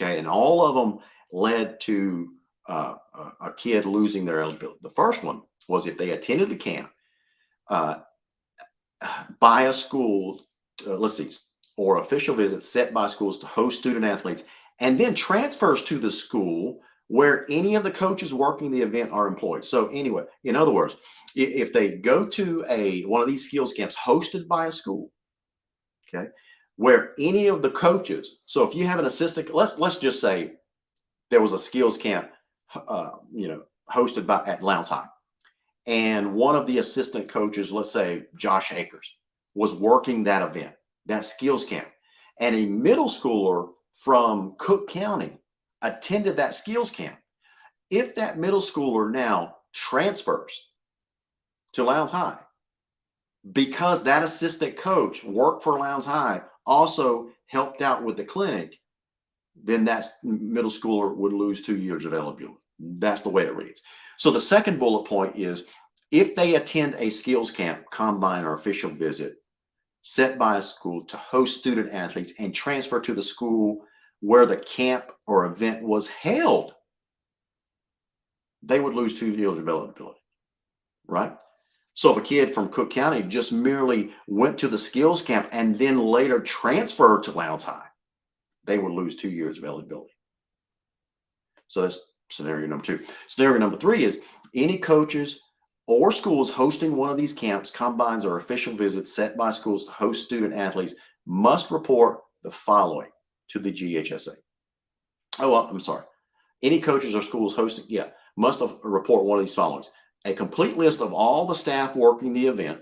okay? And all of them led to a kid losing their eligibility. The first one was if they attended the camp by a school, or official visit set by schools to host student athletes, and then transfers to the school where any of the coaches working the event are employed. So anyway, in other words, if they go to one of these skills camps hosted by a school, okay, where any of the coaches, so if you have an assistant, let's just say there was a skills camp, hosted at Lowndes High, and one of the assistant coaches, let's say Josh Akers, was working that event, that skills camp, and a middle schooler from Cook County attended that skills camp. If that middle schooler now transfers to Lowndes High because that assistant coach worked for Lowndes High, also helped out with the clinic, then that middle schooler would lose 2 years of eligibility. That's the way it reads. So the second bullet point is if they attend a skills camp, combine, or official visit set by a school to host student athletes and transfer to the school where the camp or event was held, they would lose 2 years of eligibility, right? So if a kid from Cook County just merely went to the skills camp and then later transferred to Lowndes High, they would lose 2 years of eligibility. So that's scenario number 2. Scenario number 3 is any coaches or schools hosting one of these camps, combines, or official visits set by schools to host student athletes must report the following to the GHSA. Oh, well, I'm sorry. Any coaches or schools hosting, must report one of these followings: a complete list of all the staff working the event,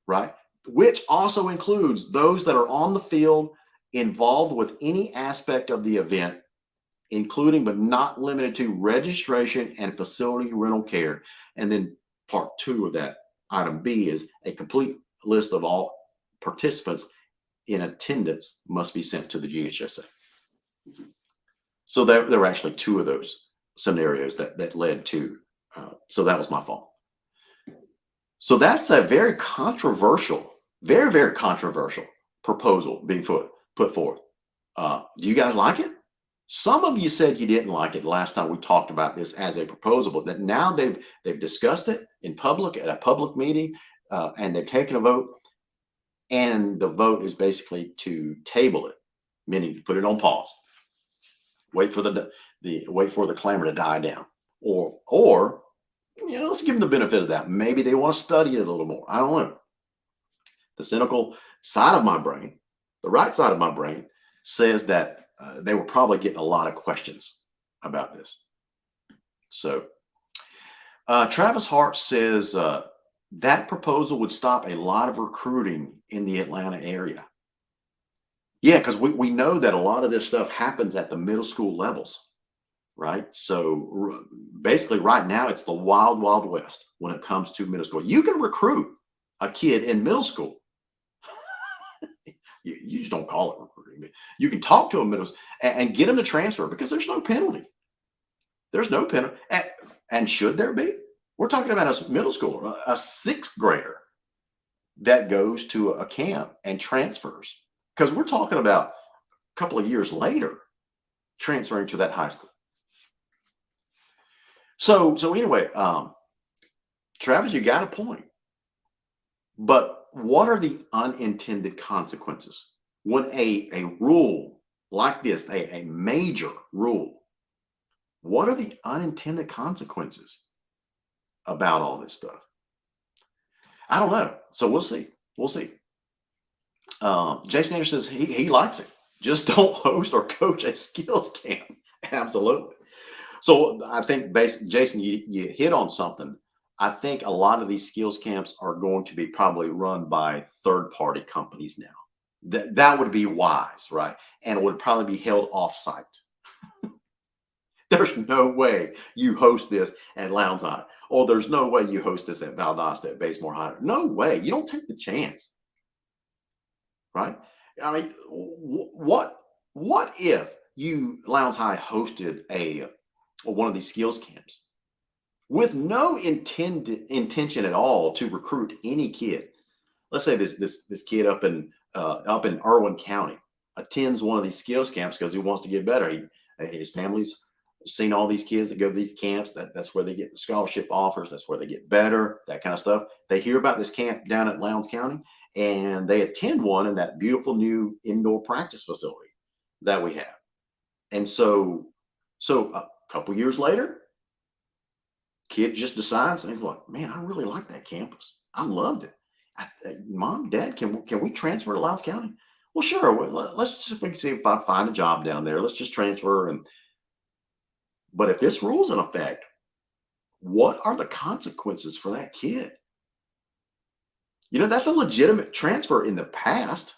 right? Which also includes those that are on the field involved with any aspect of the event, including but not limited to registration and facility rental care. And then part 2 of that, item B, is a complete list of all participants in attendance must be sent to the GHSA. So there were actually 2 of those scenarios that led to, so that was my fault. So that's a very controversial, very, very controversial proposal being put forth. Do you guys like it? Some of you said you didn't like it last time we talked about this as a proposal, but that now they've discussed it in public at a public meeting, and they've taken a vote, and the vote is basically to table it, meaning to put it on pause, wait for the clamor to die down, or let's give them the benefit of that. Maybe they want to study it a little more. I don't know. The cynical side of my brain, the right side of my brain, says that they were probably getting a lot of questions about this. So Travis Hart says that proposal would stop a lot of recruiting in the Atlanta area. Yeah, because we know that a lot of this stuff happens at the middle school levels, right? So basically right now it's the wild, wild west when it comes to middle school. You can recruit a kid in middle school. You just don't call it recruiting. You can talk to them and get them to transfer because there's no penalty. There's no penalty. And should there be? We're talking about a middle schooler, a 6th grader that goes to a camp and transfers. Because we're talking about a couple of years later transferring to that high school. So anyway, Travis, you got a point. But what are the unintended consequences when a rule like this, a major rule, what are the unintended consequences about all this stuff? I don't know. So we'll see. We'll see. Jason Anderson says he likes it. Just don't host or coach a skills camp. Absolutely. So I think, Jason, you hit on something. I think a lot of these skills camps are going to be probably run by third-party companies now. That would be wise, right? And it would probably be held off-site. There's no way you host this at Lowndes High, or there's no way you host this at Valdosta at Basemore High. No way. You don't take the chance, right? I mean, what if Lowndes High hosted one of these skills camps with no intention at all to recruit any kid? Let's say this kid up in Irwin County attends one of these skills camps because he wants to get better. His family's seen all these kids that go to these camps. That's where they get the scholarship offers. That's where they get better, that kind of stuff. They hear about this camp down at Lowndes County, and they attend one in that beautiful new indoor practice facility that we have. And so a couple years later, kid just decides, and he's like, man, I really like that campus. I loved it. Mom, Dad, can we transfer to Lowndes County? Well, sure. Let's just see if I find a job down there. Let's just transfer. But if this rule's in effect, what are the consequences for that kid? That's a legitimate transfer in the past.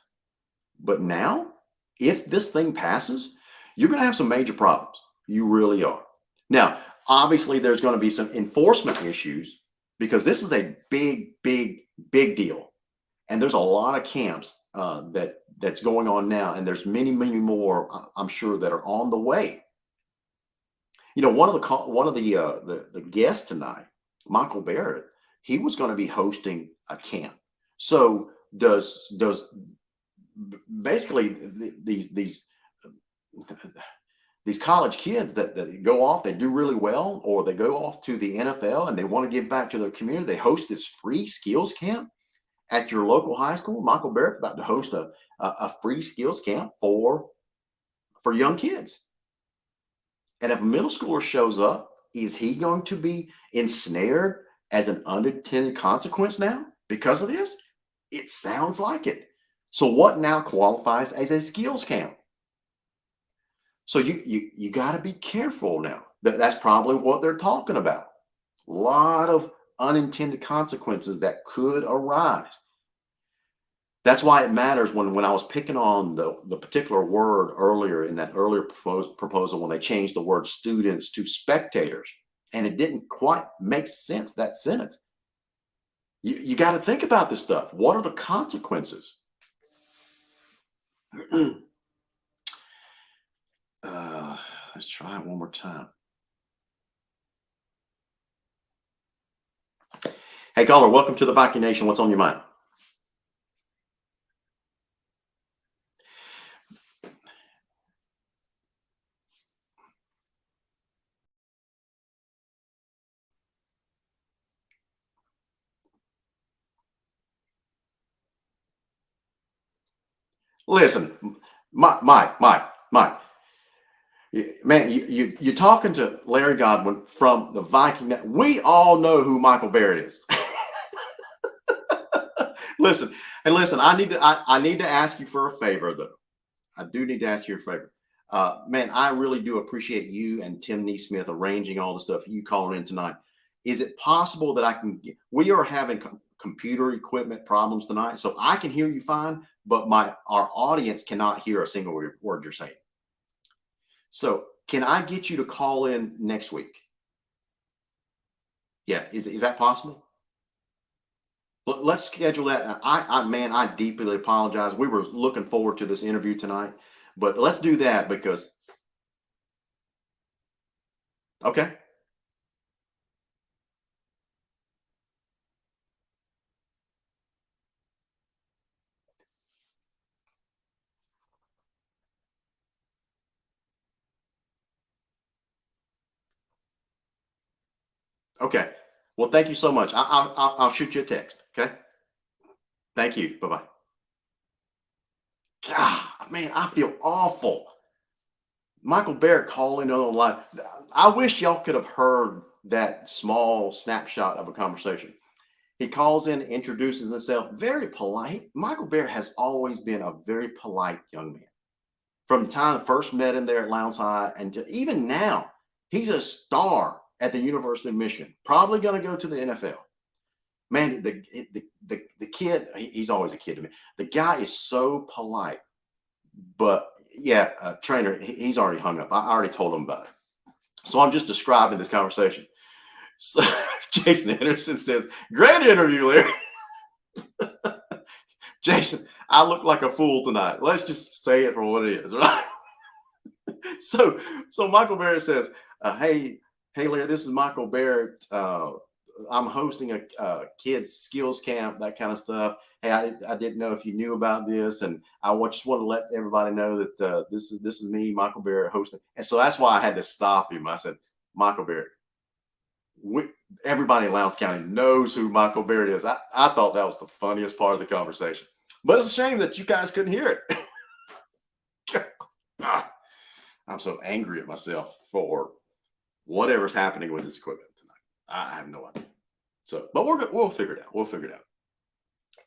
But now, if this thing passes, you're going to have some major problems. You really are. Now, obviously, there's going to be some enforcement issues because this is a big, big, big deal. And there's a lot of camps that's going on now. And there's many, many more, I'm sure, that are on the way. One of the guests tonight, Michael Barrett, he was going to be hosting a camp. So does basically these college kids that go off, they do really well, or they go off to the NFL and they want to give back to their community. They host this free skills camp at your local high school. Michael Barrett's about to host a free skills camp for young kids. And if a middle schooler shows up, is he going to be ensnared as an unintended consequence now because of this? It sounds like it. So what now qualifies as a skills camp? So you got to be careful now. That's probably what they're talking about. A lot of unintended consequences that could arise. That's why it matters when I was picking on the particular word earlier in that earlier proposal when they changed the word students to spectators, and it didn't quite make sense, that sentence. You got to think about this stuff. What are the consequences? Let's try it one more time. Hey, caller, welcome to the Viking Nation. What's on your mind? Listen, Mike, man, you're talking to Larry Godwin from the Viking. We all know who Michael Barrett is. Listen, I need to ask you for a favor, though. I do need to ask you a favor. Man, I really do appreciate you and Tim Neesmith arranging all the stuff you calling in tonight. Is it possible that we are having computer equipment problems tonight, so I can hear you fine, but our audience cannot hear a single word you're saying. So can I get you to call in next week? Yeah, is that possible? Let's schedule that. I deeply apologize. We were looking forward to this interview tonight, but let's do that because. Okay. Okay. Well, thank you so much. I'll shoot you a text. Okay. Thank you. Bye-bye. God, man, I feel awful. Michael Barrett calling on the line. I wish y'all could have heard that small snapshot of a conversation. He calls in, introduces himself, very polite. Michael Bear has always been a very polite young man. From the time I first met him there at Lowndes High, and to even now, he's a star at the University of Michigan. Probably going to go to the NFL. Man, the kid, he's always a kid to me. The guy is so polite. But yeah, trainer, he's already hung up. I already told him about it. So I'm just describing this conversation. So Jason Anderson says, "Great interview, Larry." Jason, I look like a fool tonight. Let's just say it for what it is, right? So Michael Barrett says, hey, Larry, this is Michael Barrett. I'm hosting a kids skills camp, that kind of stuff. Hey, I didn't know if you knew about this, and I just want to let everybody know that this is me, Michael Barrett, hosting. And so that's why I had to stop him. I said, Michael Barrett, everybody in Lowndes County knows who Michael Barrett is. I thought that was the funniest part of the conversation. But it's a shame that you guys couldn't hear it. I'm so angry at myself for whatever's happening with this equipment tonight. I have no idea. So, but we'll figure it out. We'll figure it out.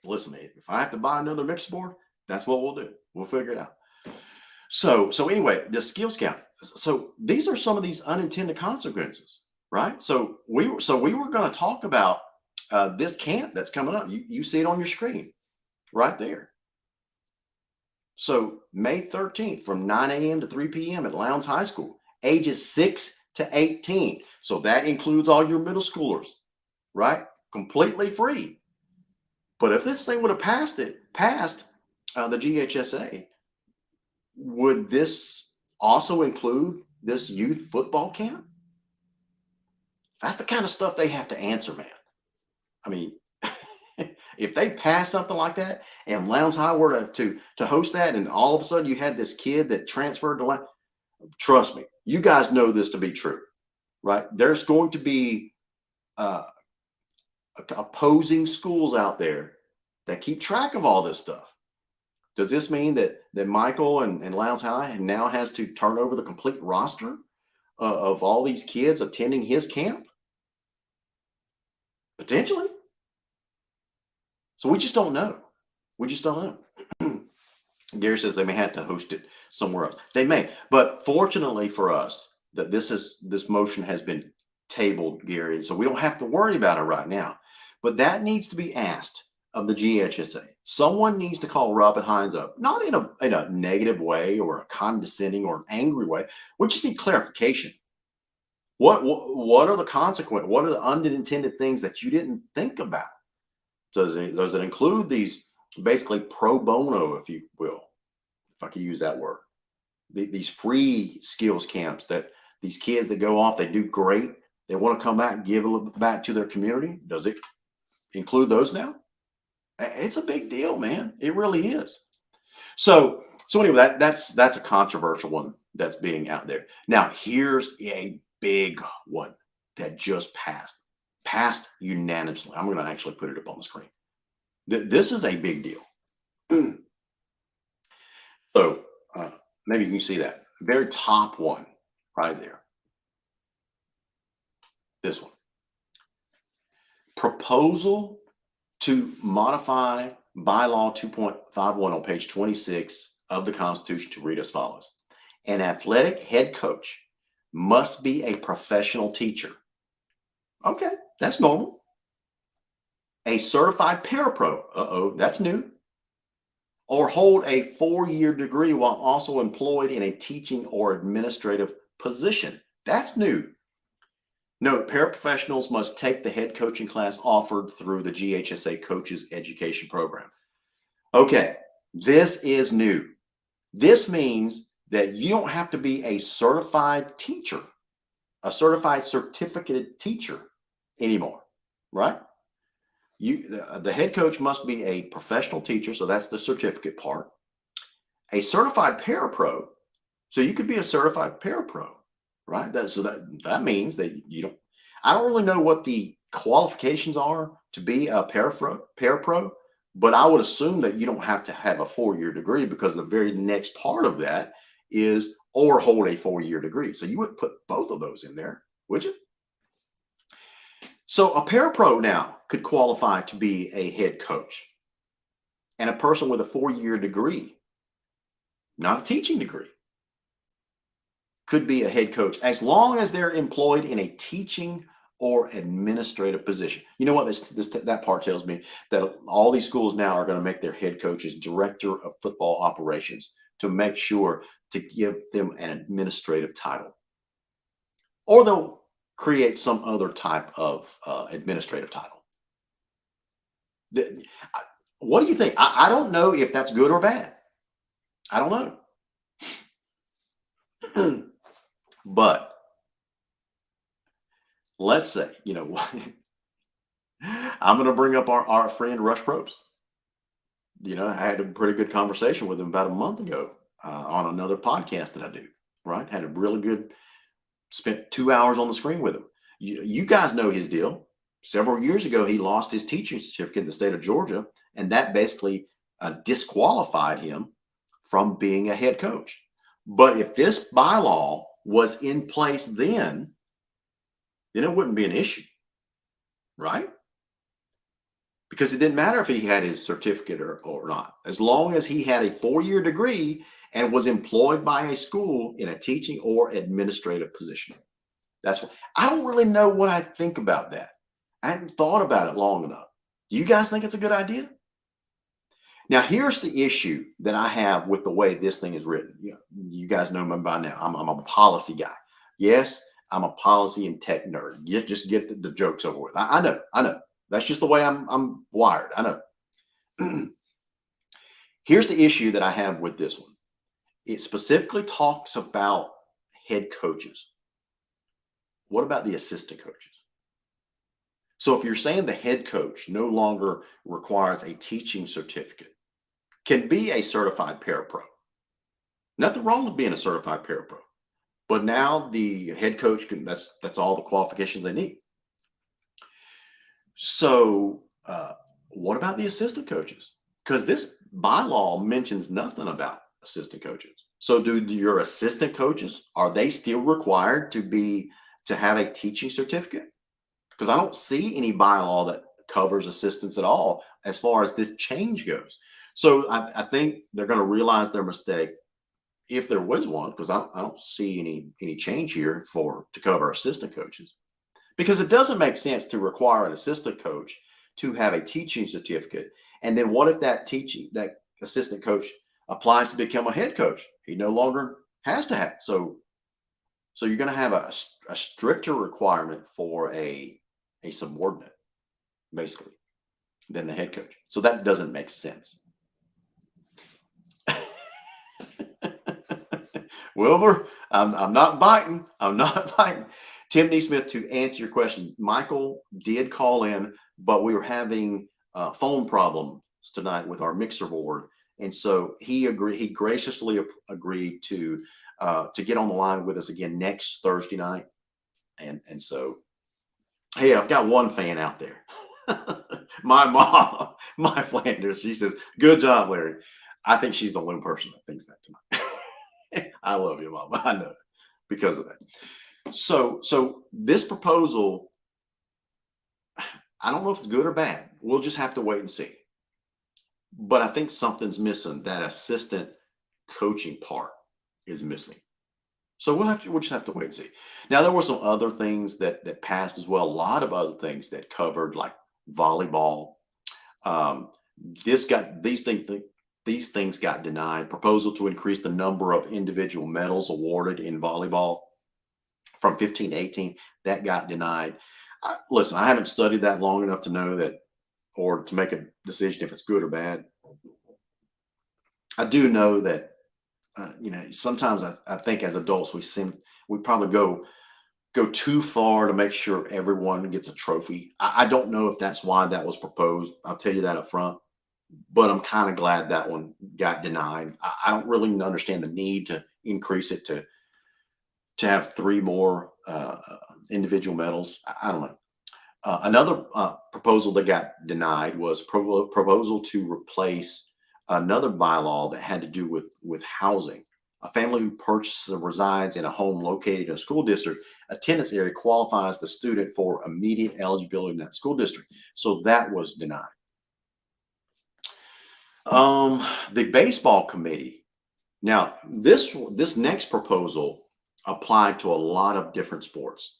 Listen, if I have to buy another mix board, that's what we'll do. We'll figure it out. So anyway, the skills camp. So these are some of these unintended consequences, right? So we were going to talk about this camp that's coming up. You see it on your screen right there. So May 13th from 9 a.m. to 3 p.m. at Lowndes High School, ages 6 to 18. So that includes all your middle schoolers, right? Completely free. But if this thing would have passed the GHSA, would this also include this youth football camp? That's the kind of stuff they have to answer, man. I mean, if they pass something like that and Lowndes High were to host that, and all of a sudden you had this kid that transferred to Lowndes, trust me, you guys know this to be true, right? There's going to be opposing schools out there that keep track of all this stuff. Does this mean that Michael and Lowndes High now has to turn over the complete roster of all these kids attending his camp? Potentially. So we just don't know. We just don't know. Gary says they may have to host it somewhere else. They may, but fortunately for us, that this motion has been tabled, Gary, so we don't have to worry about it right now. But that needs to be asked of the GHSA. Someone needs to call Robert Hines up, not in a negative way or a condescending or an angry way. We just need clarification. What are the consequences? What are the unintended things that you didn't think about? So does it include these basically pro bono, if you will, if I could use that word, these free skills camps that these kids that go off, they do great, they want to come back and give a little back to their community? Does it include those now? It's a big deal, man. It really is. So anyway, that's a controversial one that's being out there. Now, here's a big one that just passed unanimously. I'm going to actually put it up on the screen. This is a big deal. So maybe you can see that very top one right there. This one. Proposal to modify bylaw 2.51 on page 26 of the Constitution to read as follows. An athletic head coach must be a professional teacher. Okay, that's normal. A certified parapro, that's new. Or hold a 4-year degree while also employed in a teaching or administrative position. That's new. Note, paraprofessionals must take the head coaching class offered through the GHSA Coaches Education Program. Okay, this is new. This means that you don't have to be a certified teacher, a certified certificated teacher anymore, right? The head coach must be a professional teacher, so that's the certificate part. A certified parapro, so you could be a certified parapro, right? That means that I don't really know what the qualifications are to be a parapro, but I would assume that you don't have to have a 4-year degree, because the very next part of that is or hold a 4-year degree. So you would put both of those in there, would you? So a parapro now could qualify to be a head coach, and a person with a 4-year degree, not a teaching degree, could be a head coach as long as they're employed in a teaching or administrative position. You know what? That part tells me that all these schools now are going to make their head coaches director of football operations to make sure to give them an administrative title, or they'll create some other type of administrative title. What do you think? I don't know if that's good or bad. I don't know. But let's say, I'm going to bring up our friend Rush Probst. I had a pretty good conversation with him about a month ago on another podcast that I do, right? Had a really good, spent 2 hours on the screen with him. You guys know his deal. Several years ago, he lost his teaching certificate in the state of Georgia, and that basically disqualified him from being a head coach. But if this bylaw was in place then it wouldn't be an issue, right? Because it didn't matter if he had his certificate or not. As long as he had a 4-year degree and was employed by a school in a teaching or administrative position. That's what I don't really know what I think about that. I hadn't thought about it long enough. Do you guys think it's a good idea? Now, here's the issue that I have with the way this thing is written. You guys know me by now. I'm a policy guy. Yes, I'm a policy and tech nerd. Just get the jokes over with. I know. That's just the way I'm wired. I know. Here's the issue that I have with this one. It specifically talks about head coaches. What about the assistant coaches? So if you're saying the head coach no longer requires a teaching certificate, can be a certified parapro. Nothing wrong with being a certified parapro. But now the head coach that's all the qualifications they need. So what about the assistant coaches? Because this bylaw mentions nothing about assistant coaches. So do your assistant coaches, are they still required to have a teaching certificate? Because I don't see any bylaw that covers assistants at all as far as this change goes. So I think they're going to realize their mistake, if there was one, because I don't see any change here to cover assistant coaches. Because it doesn't make sense to require an assistant coach to have a teaching certificate. And then what if that assistant coach applies to become a head coach? He no longer has to have. So you're going to have a stricter requirement for a subordinate, basically, than the head coach. So that doesn't make sense. Wilbur, I'm not biting. I'm not biting. Tim Neesmith, to answer your question, Michael did call in, but we were having phone problems tonight with our mixer board. And so he graciously agreed to get on the line with us again next Thursday night. And so, hey, I've got one fan out there. My mom, my Flanders, she says, good job, Larry. I think she's the only person that thinks that tonight. I love you, Mom. I know, because of that. So this proposal, I don't know if it's good or bad. We'll just have to wait and see. But I think something's missing. That assistant coaching part is missing. So we'll just have to wait and see. Now, there were some other things that passed as well. A lot of other things that covered, like volleyball. These things got denied. Proposal to increase the number of individual medals awarded in volleyball from 15 to 18, that got denied. Listen, I haven't studied that long enough to know that, or to make a decision if it's good or bad. I do know that, sometimes I think as adults, we probably go too far to make sure everyone gets a trophy. I don't know if that's why that was proposed. I'll tell you that up front. But I'm kind of glad that one got denied. I don't really understand the need to increase it to have 3 more individual medals. I don't know. Another proposal that got denied was proposal to replace another bylaw that had to do with housing. A family who purchases or resides in a home located in a school district attendance area qualifies the student for immediate eligibility in that school district. So that was denied. The baseball committee. Now, this next proposal applied to a lot of different sports.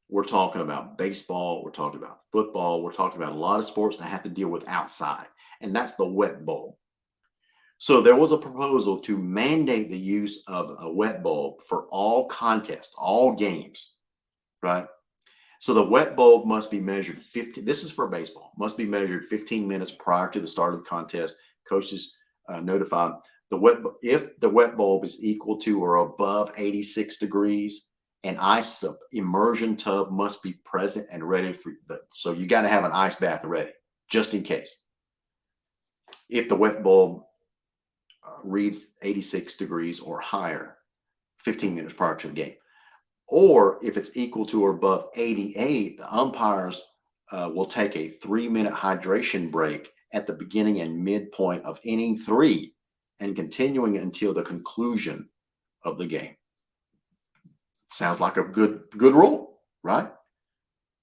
We're talking about baseball, we're talking about football, we're talking about a lot of sports that have to deal with outside, and that's the wet bulb. So there was a proposal to mandate the use of a wet bulb for all contests, all games, right? So the wet bulb must be measured 15, this is for baseball, must be measured 15 minutes prior to the start of the contest. Coaches notified if the wet bulb is equal to or above 86 degrees, an ice immersion tub must be present and ready for. So you got to have an ice bath ready just in case. If the wet bulb reads 86 degrees or higher, 15 minutes prior to the game, or if it's equal to or above 88, the umpires will take a 3-minute hydration break at the beginning and midpoint of inning 3 and continuing until the conclusion of the game. Sounds like a good rule, right?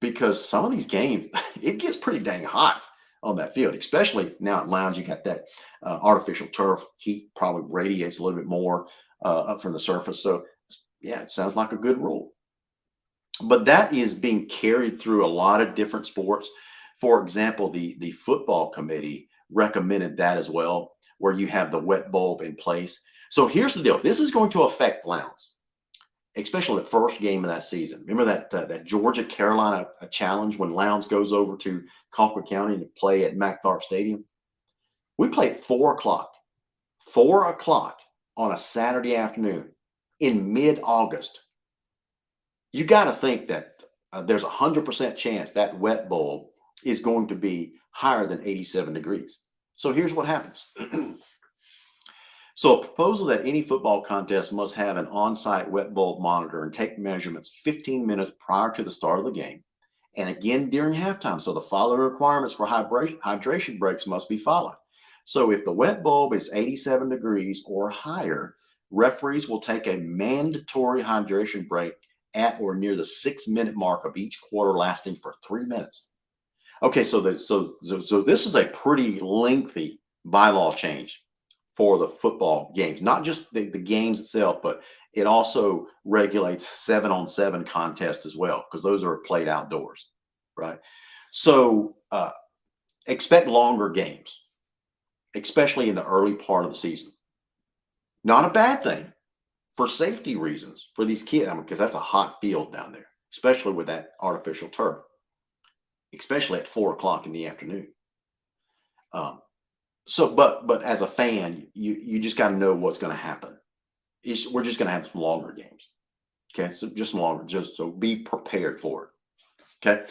Because some of these games, it gets pretty dang hot on that field, especially now at Lowndes. You got that artificial turf. Heat probably radiates a little bit more up from the surface. So yeah, it sounds like a good rule. But that is being carried through a lot of different sports. For example, the football committee recommended that as well, where you have the wet bulb in place. So here's the deal. This is going to affect Lowndes, especially the first game of that season. Remember that Georgia-Carolina challenge when Lowndes goes over to Colquitt County to play at MacTharp Stadium? We play at 4 o'clock. 4 o'clock on a Saturday afternoon in mid-August. You got to think that there's 100% chance that wet bulb is going to be higher than 87 degrees. So here's what happens. So a proposal that any football contest must have an on-site wet bulb monitor and take measurements 15 minutes prior to the start of the game, and again during halftime. So the following requirements for hydration breaks must be followed. So if the wet bulb is 87 degrees or higher, referees will take a mandatory hydration break at or near the 6-minute mark of each quarter, lasting for 3 minutes. Okay, so this is a pretty lengthy bylaw change for the football games, not just the games itself, but it also regulates 7-on-7 contests as well, because those are played outdoors, right? So expect longer games, especially in the early part of the season. Not a bad thing for safety reasons for these kids, because that's a hot field down there, especially with that artificial turf, especially at 4 o'clock in the afternoon. But as a fan, you just got to know what's going to happen. We're just going to have some longer games. Okay, so just longer, just so be prepared for it. Okay,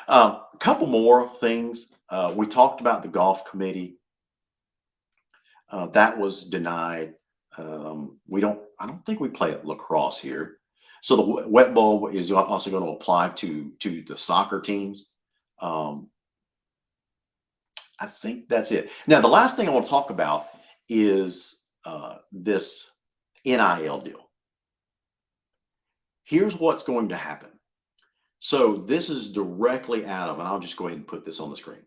a couple more things. We talked about the golf committee. That was denied. I don't think we play lacrosse here. So the wet bulb is also going to apply to the soccer teams. I think that's it. Now, the last thing I want to talk about is this NIL deal. Here's what's going to happen. So this is directly out of, and I'll just go ahead and put this on the screen.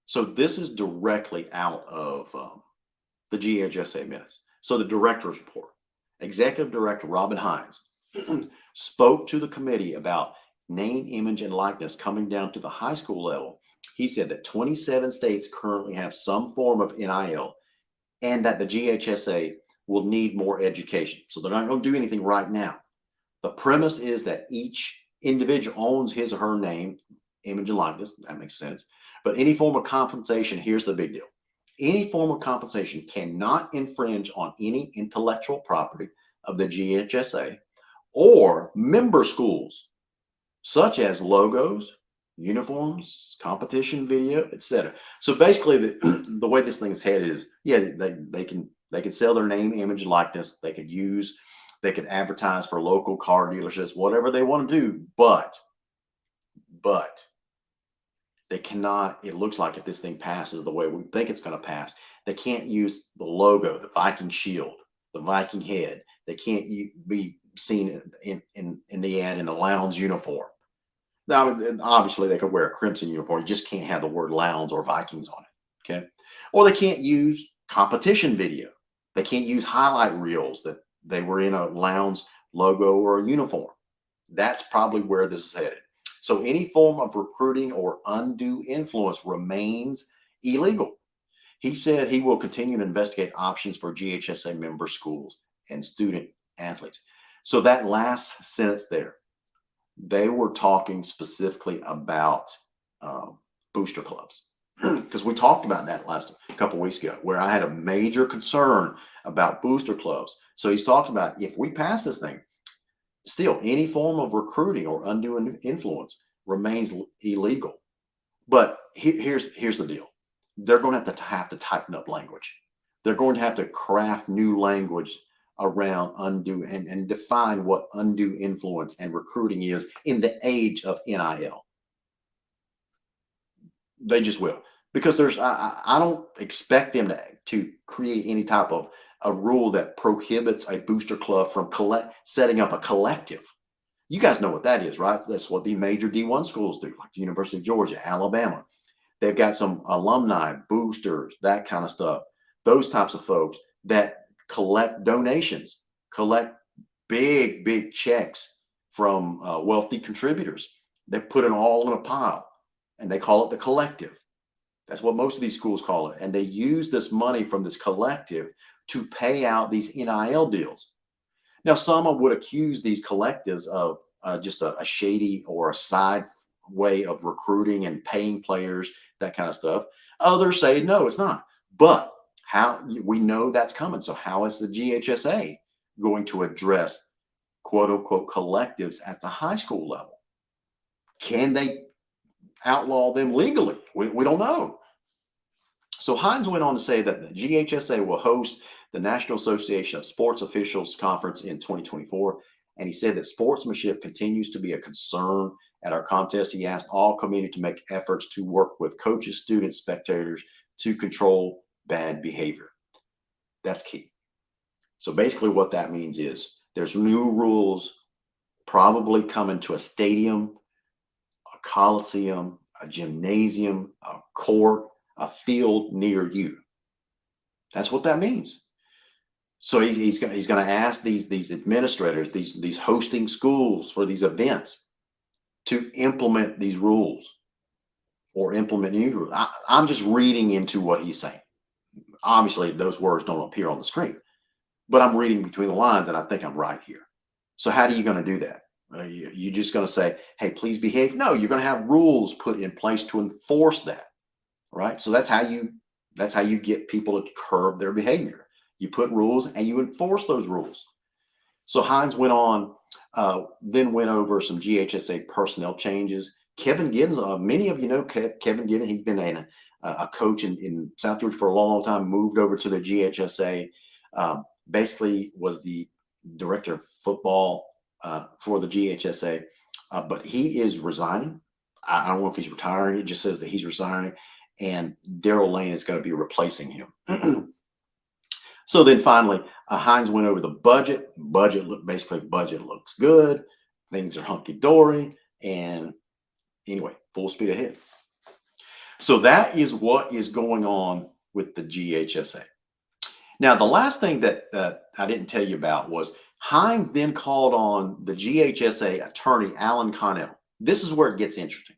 So this is directly out of the GHSA minutes. So the director's report, Executive Director Robin Hines spoke to the committee about name, image, and likeness coming down to the high school level. He said that 27 states currently have some form of NIL and that the GHSA will need more education. So they're not going to do anything right now. The premise is that each individual owns his or her name, image, and likeness. That makes sense. But any form of compensation, here's the big deal. Any form of compensation cannot infringe on any intellectual property of the GHSA or member schools, such as logos, uniforms, competition video, etc. So basically, the way this thing is headed is, yeah, they can sell their name, image, and likeness. They could advertise for local car dealerships, whatever they want to do, but they cannot. It looks like if this thing passes the way we think it's going to pass, they can't use the logo, the Viking shield, the Viking head. They can't be seen in the ad in a Lowndes uniform. Now, obviously, they could wear a crimson uniform. You just can't have the word Lowndes or Vikings on it. Okay. Or they can't use competition video. They can't use highlight reels that they were in a Lowndes logo or a uniform. That's probably where this is headed. So any form of recruiting or undue influence remains illegal. He said he will continue to investigate options for GHSA member schools and student athletes. So that last sentence there, they were talking specifically about booster clubs. Because we talked about that last couple of weeks ago, where I had a major concern about booster clubs. So he's talking about, if we pass this thing, still any form of recruiting or undue influence remains illegal. But here's the deal. They're going to have to tighten up language. They're going to have to craft new language around undue and define what undue influence and recruiting is in the age of NIL. They just will, because I don't expect them to create any type of a rule that prohibits a booster club from setting up a collective. You guys know what that is, right? That's what the major D1 schools do, like the University of Georgia, Alabama. They've got some alumni, boosters, that kind of stuff. Those types of folks that collect donations, collect big checks from wealthy contributors. They put it all in a pile, and they call it the collective. That's what most of these schools call it. And they use this money from this collective to pay out these NIL deals. Now, some would accuse these collectives of just a shady or a side way of recruiting and paying players, that kind of stuff. Others say, no, it's not. But how we know that's coming. So how is the GHSA going to address quote unquote collectives at the high school level? Can they outlaw them legally? We don't know. So Hines went on to say that the GHSA will host the National Association of Sports Officials Conference in 2024. And he said that sportsmanship continues to be a concern at our contest. He asked all community to make efforts to work with coaches, students, spectators to control bad behavior. That's key. So basically what that means is there's new rules probably coming to a stadium, a coliseum, a gymnasium, a court, a field near you. That's what that means. So he's going to ask these administrators, these hosting schools for these events, to implement these rules or implement new rules. I'm just reading into what he's saying. Obviously, those words don't appear on the screen, but I'm reading between the lines, and I think I'm right here. So how are you going to do that? You're just going to say, hey, please behave? No, you're going to have rules put in place to enforce that, right? So that's how you get people to curb their behavior. You put rules and you enforce those rules. So Hines went on, then went over some GHSA personnel changes. Kevin Giddens, many of you know Kevin Giddens. He's been a coach in South Georgia for a long time, moved over to the GHSA, basically was the director of football for the GHSA, but he is resigning. I don't know if he's retiring. It just says that he's resigning, and Daryl Lane is going to be replacing him. So then finally, Hines went over the budget. Budget looks good. Things are hunky-dory. And anyway, full speed ahead. So that is what is going on with the GHSA. Now, the last thing that I didn't tell you about was Hines then called on the GHSA attorney, Alan Connell. This is where it gets interesting,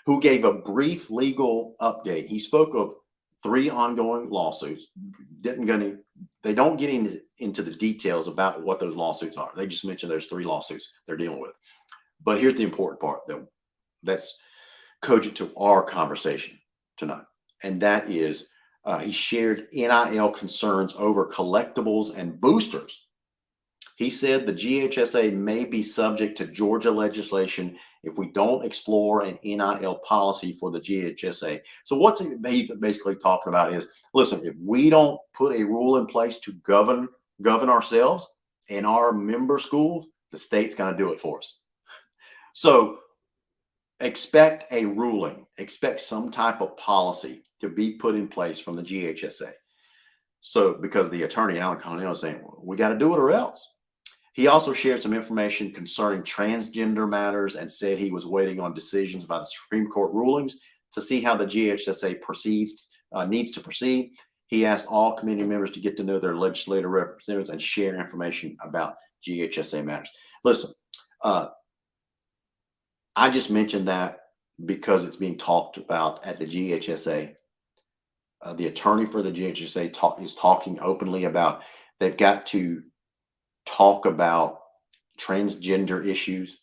who gave a brief legal update. He spoke of 3 ongoing lawsuits. They don't get into the details about what those lawsuits are. They just mention there's 3 lawsuits they're dealing with. But here's the important part that's cogent to our conversation tonight. And that is he shared NIL concerns over collectibles and boosters. He said the GHSA may be subject to Georgia legislation if we don't explore an NIL policy for the GHSA. So what's he basically talking about is, listen, if we don't put a rule in place to govern ourselves in our member schools, the state's going to do it for us. So expect a ruling, expect some type of policy to be put in place from the GHSA. So because the attorney, Alan Colonel, is saying, well, we got to do it or else. He also shared some information concerning transgender matters and said he was waiting on decisions by the Supreme Court rulings to see how the GHSA needs to proceed. He asked all committee members to get to know their legislative representatives and share information about GHSA matters. Listen, I just mentioned that because it's being talked about at the GHSA. The attorney for the GHSA is talking openly about they've got to talk about transgender issues.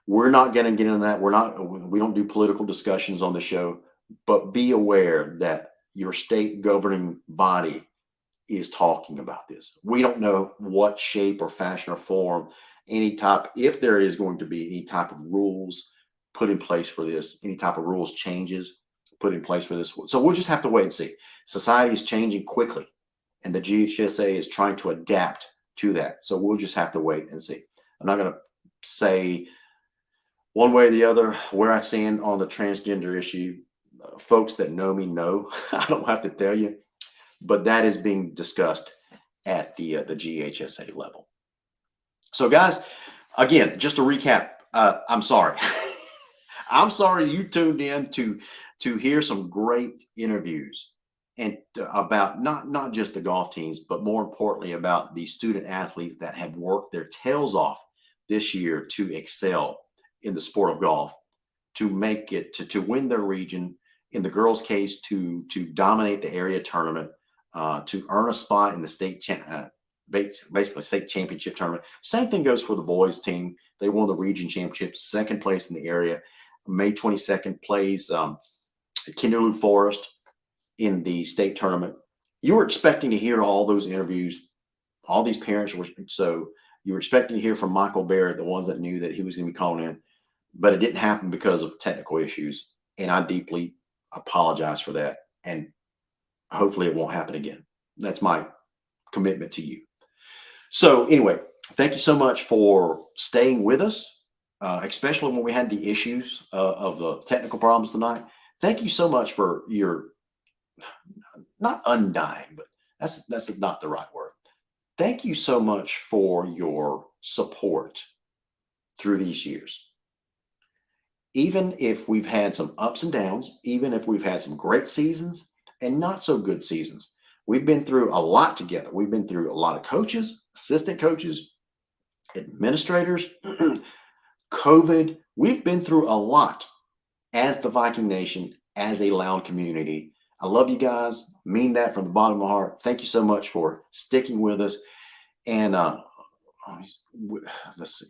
We're not going to get into that. We don't do political discussions on the show, but be aware that your state governing body is talking about this. We don't know what shape or fashion or form if there is going to be any type of rules put in place for this, any type of rules changes put in place for this. So we'll just have to wait and see. Society is changing quickly, and the GHSA is trying to adapt to that. So we'll just have to wait and see. I'm not going to say one way or the other where I stand on the transgender issue. Folks that know me know. I don't have to tell you, but that is being discussed at the GHSA level. So guys, again, just to recap, I'm sorry. I'm sorry you tuned in to hear some great interviews and about not just the golf teams, but more importantly about the student athletes that have worked their tails off this year to excel in the sport of golf, to make it to win their region. In the girls' case, to dominate the area tournament, to earn a spot in the basically state championship tournament. Same thing goes for the boys team. They won the region championship, second place in the area. May 22nd plays Kinderloo Forest in the state tournament. You were expecting to hear all those interviews. All these parents were, so you were expecting to hear from Michael Barrett, the ones that knew that he was going to be calling in, but it didn't happen because of technical issues. And I deeply apologize for that. And hopefully it won't happen again. That's my commitment to you. So anyway, thank you so much for staying with us, especially when we had the issues of the technical problems tonight. Thank you so much for your, not undying, but that's not the right word. Thank you so much for your support through these years. Even if we've had some ups and downs, even if we've had some great seasons and not so good seasons, we've been through a lot together. We've been through a lot of coaches, assistant coaches, administrators, COVID. We've been through a lot as the Viking Nation, as a Lowndes community. I love you guys. Mean that from the bottom of my heart. Thank you so much for sticking with us. And let's see.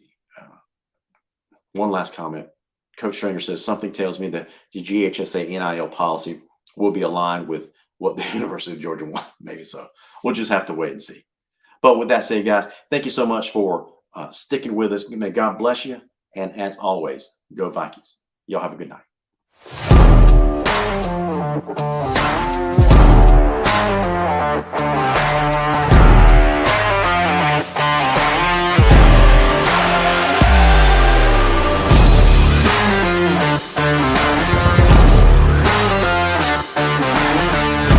One last comment. Coach Stranger says, something tells me that the GHSA NIL policy will be aligned with what the University of Georgia wants. Maybe so. We'll just have to wait and see. But with that said, guys, thank you so much for sticking with us. May God bless you. And as always, go Vikings. Y'all have a good night.